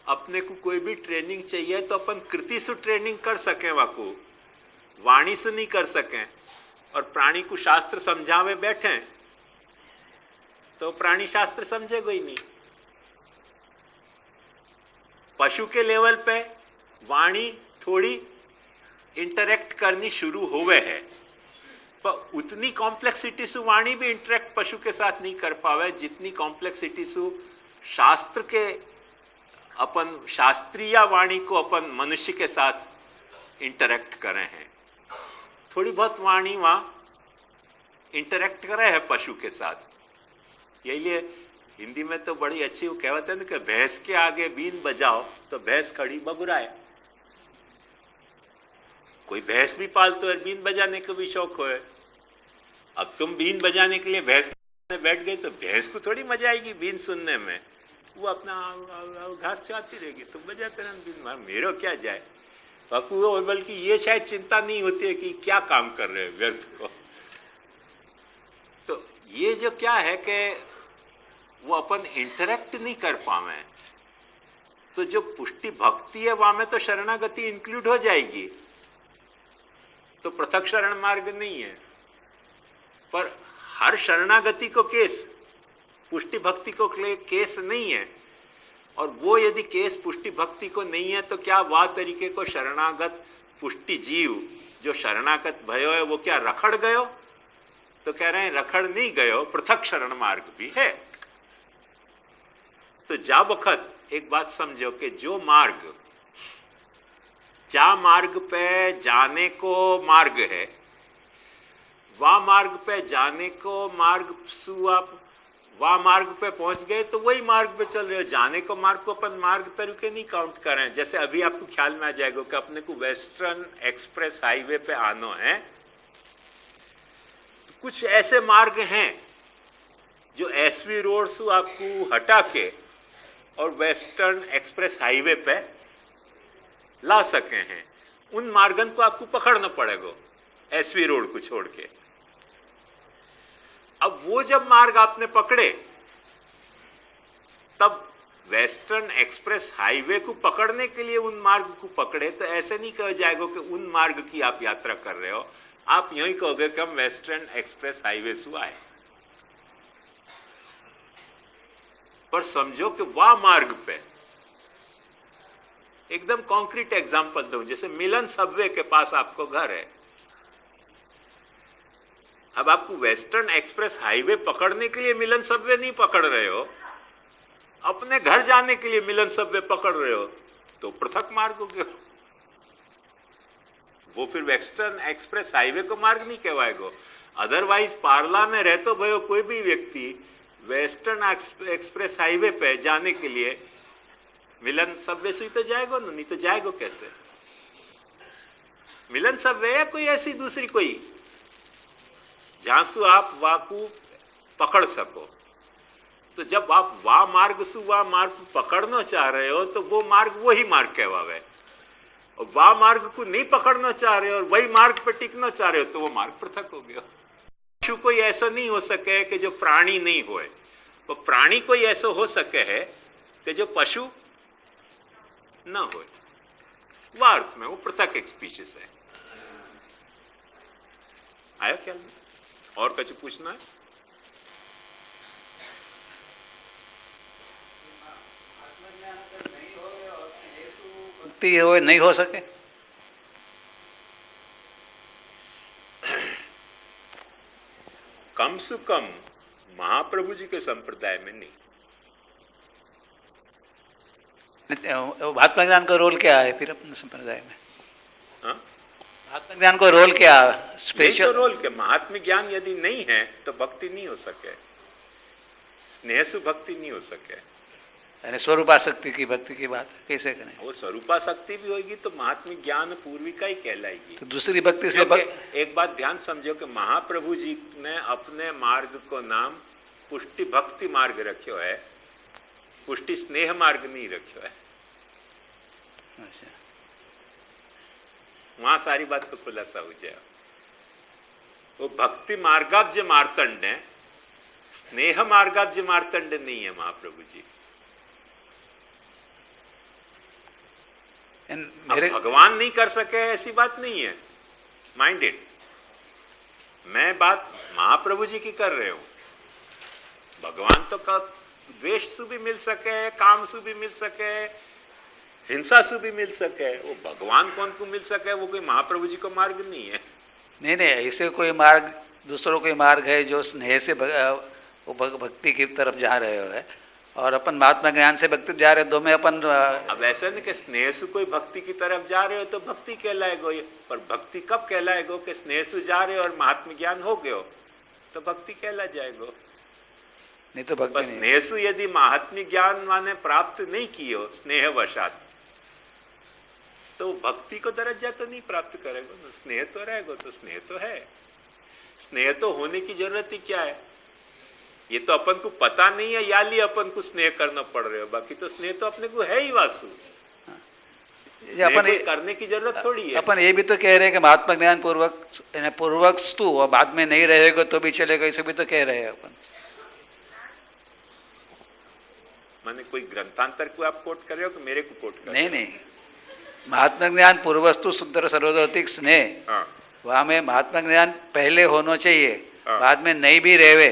अपने को कोई भी ट्रेनिंग चाहिए तो अपन कृति से ट्रेनिंग कर सकें, वाको वाणी से नहीं कर सकें। और प्राणी को शास्त्र समझावे बैठे तो प्राणी शास्त्र समझेगा ही नहीं। पशु के लेवल पे वाणी थोड़ी इंटरेक्ट करनी शुरू होवे है, पर उतनी कॉम्प्लेक्सिटी से वाणी भी इंटरेक्ट पशु के साथ नहीं कर पावे जितनी कॉम्प्लेक्सिटी से शास्त्र के अपन शास्त्रीय वाणी को अपन मनुष्य के साथ इंटरेक्ट करे हैं। थोड़ी बहुत वाणी वहां इंटरेक्ट करे है पशु के साथ। यही लिए हिंदी में तो बड़ी अच्छी वो कहते हैं ना कि भैंस के आगे बीन बजाओ तो भैंस खड़ी बगुराए। कोई भैंस भी पालतो है, बीन बजाने का भी शौक हो। अब तुम बीन बजाने के लिए भैंस में बैठ गए तो भैंस को थोड़ी मजा आएगी बीन सुनने में, वो अपना घास चाहती रहेगी, तुम बजाते रहना बीन, मेरे क्या जाए। बाकी बल्कि ये शायद चिंता नहीं होती है कि क्या काम कर रहे हैं व्यर्थ को। तो ये जो क्या है कि वो अपन इंटरेक्ट नहीं कर पावे, तो जो पुष्टि भक्ति है वहां में तो शरणागति इंक्लूड हो जाएगी, तो पृथक शरण मार्ग नहीं है। पर हर शरणागति को केस पुष्टि भक्ति को केस नहीं है, और वो यदि केस पुष्टि भक्ति को नहीं है तो क्या वह तरीके को शरणागत पुष्टि जीव जो शरणागत भयो है वो क्या रखड़ गयो? तो कह रहे हैं रखड़ नहीं गयो, पृथक शरण मार्ग भी है। तो जा वक्त एक बात समझो कि जो मार्ग जा मार्ग पे जाने को मार्ग है, वह मार्ग पे जाने को मार्ग सु आप वह मार्ग पे पहुंच गए तो वही मार्ग पे चल रहे हो। जाने को मार्ग को अपन मार्ग तरीके नहीं काउंट कर रहे हैं। जैसे अभी आपको ख्याल में आ जाएगा कि अपने को वेस्टर्न एक्सप्रेस हाईवे पे आना है, तो कुछ ऐसे मार्ग हैं जो एसवी रोड से आपको हटा के और वेस्टर्न एक्सप्रेस हाईवे पे ला सके हैं। उन मार्गन को आपको पकड़ना पड़ेगा एसवी रोड को छोड़ के। अब वो जब मार्ग आपने पकड़े तब वेस्टर्न एक्सप्रेस हाईवे को पकड़ने के लिए उन मार्ग को पकड़े, तो ऐसे नहीं कहा जाएगा कि उन मार्ग की आप यात्रा कर रहे हो। आप यही कहोगे कि हम वेस्टर्न एक्सप्रेस हाईवे से आए। पर समझो कि वह मार्ग पे एकदम कॉन्क्रीट एग्जांपल दूं, जैसे मिलन सबवे के पास आपको घर है। अब आपको वेस्टर्न एक्सप्रेस हाईवे पकड़ने के लिए मिलन सबवे नहीं पकड़ रहे हो, अपने घर जाने के लिए मिलन सबवे पकड़ रहे हो, तो पृथक मार्ग हो गया। वो फिर वेस्टर्न एक्सप्रेस हाईवे को मार्ग नहीं कहवाएगा। अदरवाइज पार्ला में रहते भयो कोई भी व्यक्ति वेस्टर्न एक्सप्रेस हाईवे पे जाने के लिए मिलन सबवे से ही तो जाएगा ना, नहीं तो जाएगा कैसे? मिलन सबवे या कोई ऐसी दूसरी कोई जहां से आप वाकू पकड़ सको। तो जब आप वाह मार्ग से वाह मार्ग पकड़ना चाह रहे हो तो वो मार्ग वही मार्ग कहवावे, और वाह मार्ग को नहीं पकड़ना चाह रहे हो और वही मार्ग पे टिकना चाह रहे हो तो वो मार्ग पृथक हो गया। पशु कोई ऐसा नहीं हो सके कि जो प्राणी नहीं होए, वो प्राणी कोई ऐसा हो सके है कि जो पशु न होए। वह अर्थ में वो पृथक एक स्पीशीज है। आया ख्याल में? और कुछ पूछना है? मुक्ति हो नहीं हो सके? कम से कम महाप्रभु जी के संप्रदाय में नहीं। महात्मा ज्ञान का रोल क्या है फिर अपने संप्रदाय में? हाँ? महात्मा ज्ञान का रोल क्या है? नहीं तो स्पेशल रोल के महात्म ज्ञान यदि नहीं है तो भक्ति नहीं हो सके, स्नेह से भक्ति नहीं हो सके। यानी स्वरूपासक्ति की भक्ति की बात कैसे करें? वो स्वरूपासक्ति भी होगी तो महात्म ज्ञान पूर्विका ही कहलाएगी। तो दूसरी भक्ति से एक बात ध्यान समझो कि महाप्रभु जी ने अपने मार्ग को नाम पुष्टि भक्ति मार्ग रखो है, पुष्टि स्नेह मार्ग नहीं रखो है। अच्छा। वहां सारी बात को खुलासा हो जाए। वो भक्ति मार्गाब्ज मार्तंड है, स्नेह मार्गाब्ज मार्तंड नहीं है महाप्रभु जी। मेरे भगवान नहीं कर सके ऐसी बात नहीं है, माइंडेड। मैं बात महाप्रभु जी की कर रहे हूं। भगवान तो द्वेष से भी मिल सके, काम से भी मिल सके, हिंसा से भी मिल सके। वो भगवान कौन को मिल सके, वो कोई महाप्रभु जी को मार्ग नहीं है। नहीं ऐसे कोई मार्ग दूसरों कोई मार्ग है जो स्नेह से भक्ति की तरफ जा रहे हो है, और अपन महात्मा ज्ञान से भक्ति जा रहे हो, दो में अपन। अब ऐसा नहीं कि स्नेह से कोई भक्ति की तरफ जा रहे हो तो भक्ति कहलाएगा, पर भक्ति कब कहलाएगा कि स्नेह से जा रहे हो और महात्मा ज्ञान हो गयो तो भक्ति कहला जाएगा। नहीं तो भक्ति बस स्नेह से यदि महात्मा ज्ञान माने प्राप्त नहीं कियो स्नेह वशात, तो भक्ति को दर्जा तो नहीं प्राप्त करेगा। स्नेह तो रहेगा, तो स्नेह तो है। स्नेह तो होने की जरूरत ही क्या है? ये तो अपन को पता नहीं है, या लिए अपन को स्नेह करना पड़ रहा है। बाकी तो स्नेह तो अपने को है ही वासु। ये अपन कोई करने की जरूरत थोड़ी है। अपन ये भी तो कह रहे हैं कि महात्मा ज्ञान पूर्वक स्तु और बाद में नहीं रहेगा तो भी चलेगा, इसे भी तो कह रहे हैं अपन। माने कोई ग्रंथांतर को आप कोट कर रहे हो कि मेरे को कोट कर रहे नहीं नहीं, महात्मा ज्ञान पूर्वस्तु शुद्ध सर्वोधिक स्नेह, हाँ वहां में महात्मा ज्ञान पहले होना चाहिए, हाँ। बाद में नहीं भी रहवे,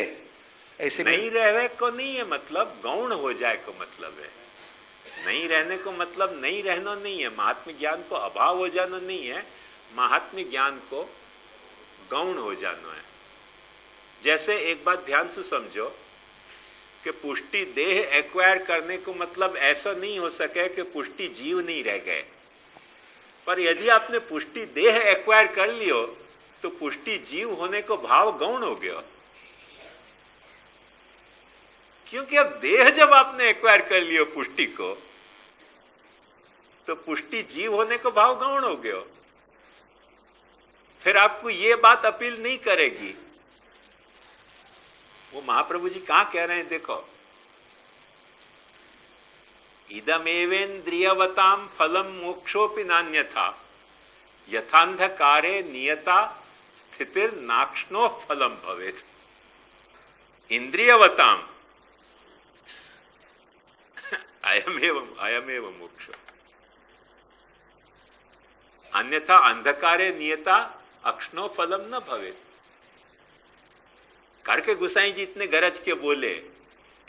ऐसे नहीं रहने को नहीं है मतलब गौण हो जाए को मतलब है। नहीं रहने को मतलब नहीं रहना नहीं है, महात्म ज्ञान को अभाव हो जाना नहीं है, महात्म ज्ञान को गौण हो जाना है। जैसे एक बात ध्यान से समझो कि पुष्टि देह एक्वायर करने को मतलब ऐसा नहीं हो सके कि पुष्टि जीव नहीं रह गए, पर यदि आपने पुष्टि देह एक्वायर कर लियो तो पुष्टि जीव होने को भाव गौण हो गया, क्योंकि अब देह जब आपने एक्वायर कर लियो पुष्टि को तो पुष्टि जीव होने को भाव गौण हो गया। फिर आपको यह बात अपील नहीं करेगी। वो महाप्रभु जी कहां कह रहे हैं, देखो, इदमेवेन्द्रियवताम फलम मोक्षोपि नान्यथा यथांधकारे नियता स्थितिर नाक्ष्णो फलम भवेत्। इंद्रियवताम अयमेव मोक्ष, अन्यथा अंधकारे नियता अक्ष्णो फलम न भवेत्। करके गुसाई जी इतने गरज के बोले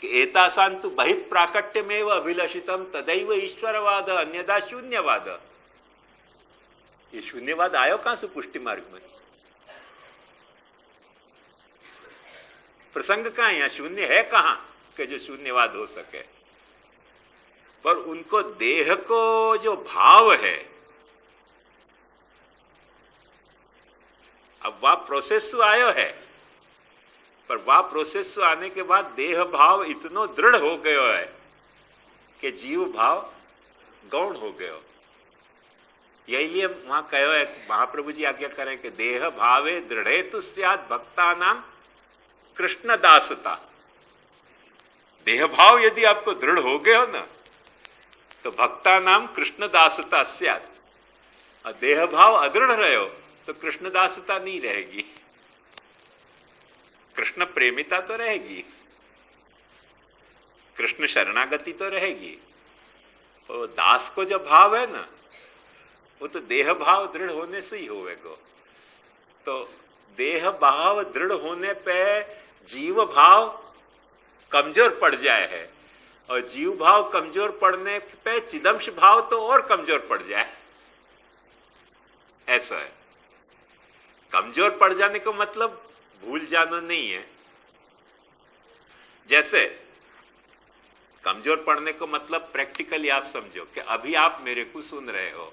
कि एतासांतु बहिप्राकट्यमेव अभिलषितम तदैव ईश्वरवाद अन्यथा शून्यवाद। ये शून्यवाद आयो कहां से पुष्टि मार्ग में? प्रसंग कहां है? शून्य है कहां कि जो शून्यवाद हो सके? पर उनको देह को जो भाव है, अब वह प्रोसेस आयो है, पर वह प्रोसेस आने के बाद देह भाव इतनो दृढ़ हो गयो है कि जीव भाव गौण हो गयो। यही लिए वहां कहो है, महाप्रभु जी आज्ञा करें कि देह भावे दृढ़े तो स्यात् भक्ता नाम कृष्ण दासता। देह भाव यदि आपको दृढ़ हो गए हो ना तो भक्ता नाम कृष्ण दासता स्यात्, और देह भाव अदृढ़ रहे हो तो कृष्ण दासता नहीं रहेगी, कृष्ण प्रेमिता तो रहेगी, कृष्ण शरणागति तो रहेगी। और दास को जो भाव है ना वो तो देह भाव दृढ़ होने से ही होवेगा। तो देह भाव दृढ़ होने पे जीव भाव कमजोर पड़ जाए है, और जीव भाव कमजोर पड़ने पे चिदंश भाव तो और कमजोर पड़ जाए, ऐसा है। कमजोर पड़ जाने का मतलब भूल जाना नहीं है। जैसे कमजोर पड़ने को मतलब प्रैक्टिकली आप समझो कि अभी आप मेरे को सुन रहे हो,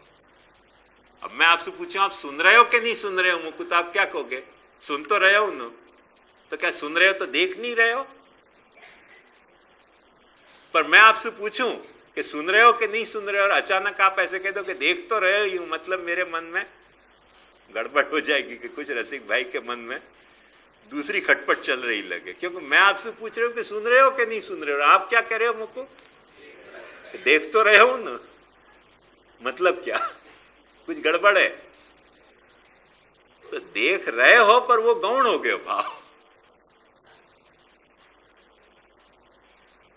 अब मैं आपसे पूछूं आप सुन रहे हो कि नहीं सुन रहे हो मुकुट, आप क्या कहोगे? सुन तो रहे हो ना, तो क्या सुन रहे हो तो देख नहीं रहे हो? पर मैं आपसे पूछूं कि सुन रहे हो कि नहीं सुन रहे हो, और अचानक आप ऐसे कह दो कि देख तो रहे हो, यूं मतलब मेरे मन में गड़बड़ हो जाएगी कि कुछ रसिक भाई के मन में दूसरी खटपट चल रही लगे, क्योंकि मैं आपसे पूछ रहा हूं कि सुन रहे हो कि नहीं सुन रहे हो, आप क्या कह रहे हो मुझको? देख तो रहे हो ना, मतलब क्या कुछ गड़बड़ है? तो देख रहे हो पर वो गौण हो गए भाव।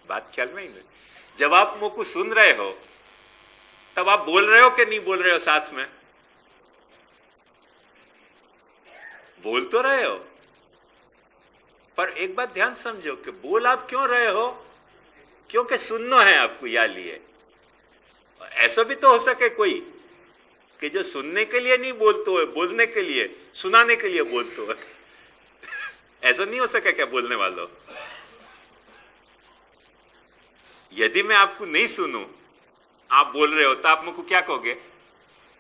बात ख्याल में ही नहीं। जब आप मुझको सुन रहे हो तब आप बोल रहे हो कि नहीं बोल रहे हो? साथ में बोल तो रहे हो, पर एक बात ध्यान समझो कि बोल आप क्यों रहे हो? क्योंकि सुनना है आपको, या लिए। ऐसा भी तो हो सके कोई कि जो सुनने के लिए नहीं बोलते हो, बोलने के लिए, सुनाने के लिए बोलते हो। ऐसा नहीं हो सके क्या बोलने वालों? यदि मैं आपको नहीं सुनूं, आप बोल रहे हो, तो आप मुझको क्या कहोगे?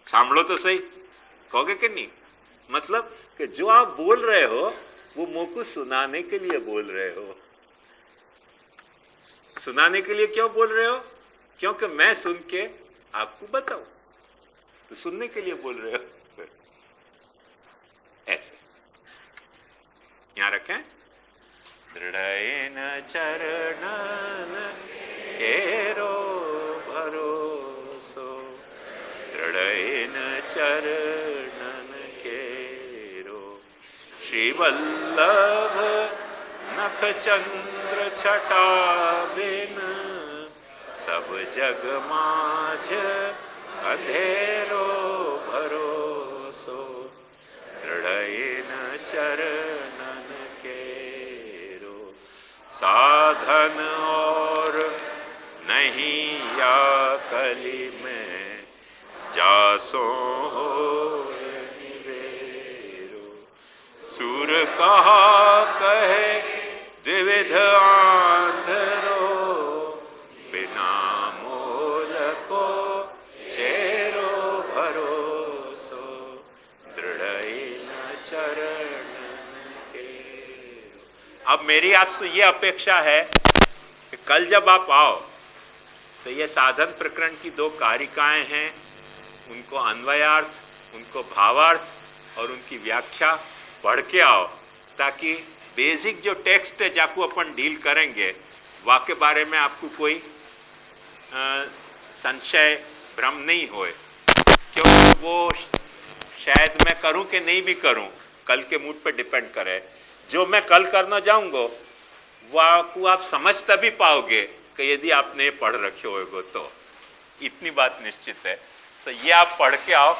सांभलो तो सही कहोगे कि नहीं? मतलब कि जो आप बोल रहे हो वो मुझको सुनाने के लिए बोल रहे हो। सुनाने के लिए क्यों बोल रहे हो? क्योंकि मैं सुन के आपको बताऊं, तो सुनने के लिए बोल रहे हो। ऐसे यहां रखें, दृढ़ेन चरणन केरो भरोसो दृढ़ेन चरणन केरो। श्री वल्लभ नख चंद्र छटा बिन सब जग माझ अंधेरो भरोसो। दृढ़ेन चरणन केरो। साधन और नहीं या कली में जासो हो निवेरो। सुर कहा कहे द्विविध आंधरो बिना मोल को चेरो भरोसो। दृढ़ चरण केरो। अब मेरी आपसे ये अपेक्षा है कि कल जब आप आओ तो ये साधन प्रकरण की 2 कारिकाएं हैं, उनको अन्वयार्थ, उनको भावार्थ और उनकी व्याख्या पढ़ के आओ, ताकि बेसिक जो टेक्स्ट है जाको अपन डील करेंगे वाके बारे में आपको कोई संशय भ्रम नहीं होए। क्योंकि वो शायद मैं करूं कि नहीं भी करूं, कल के मूड पर डिपेंड करे। जो मैं कल करना जाऊंगा वो आप समझ तभी पाओगे कि यदि आपने पढ़ रखे होगा तो। इतनी बात निश्चित है। तो ये आप पढ़ के आओ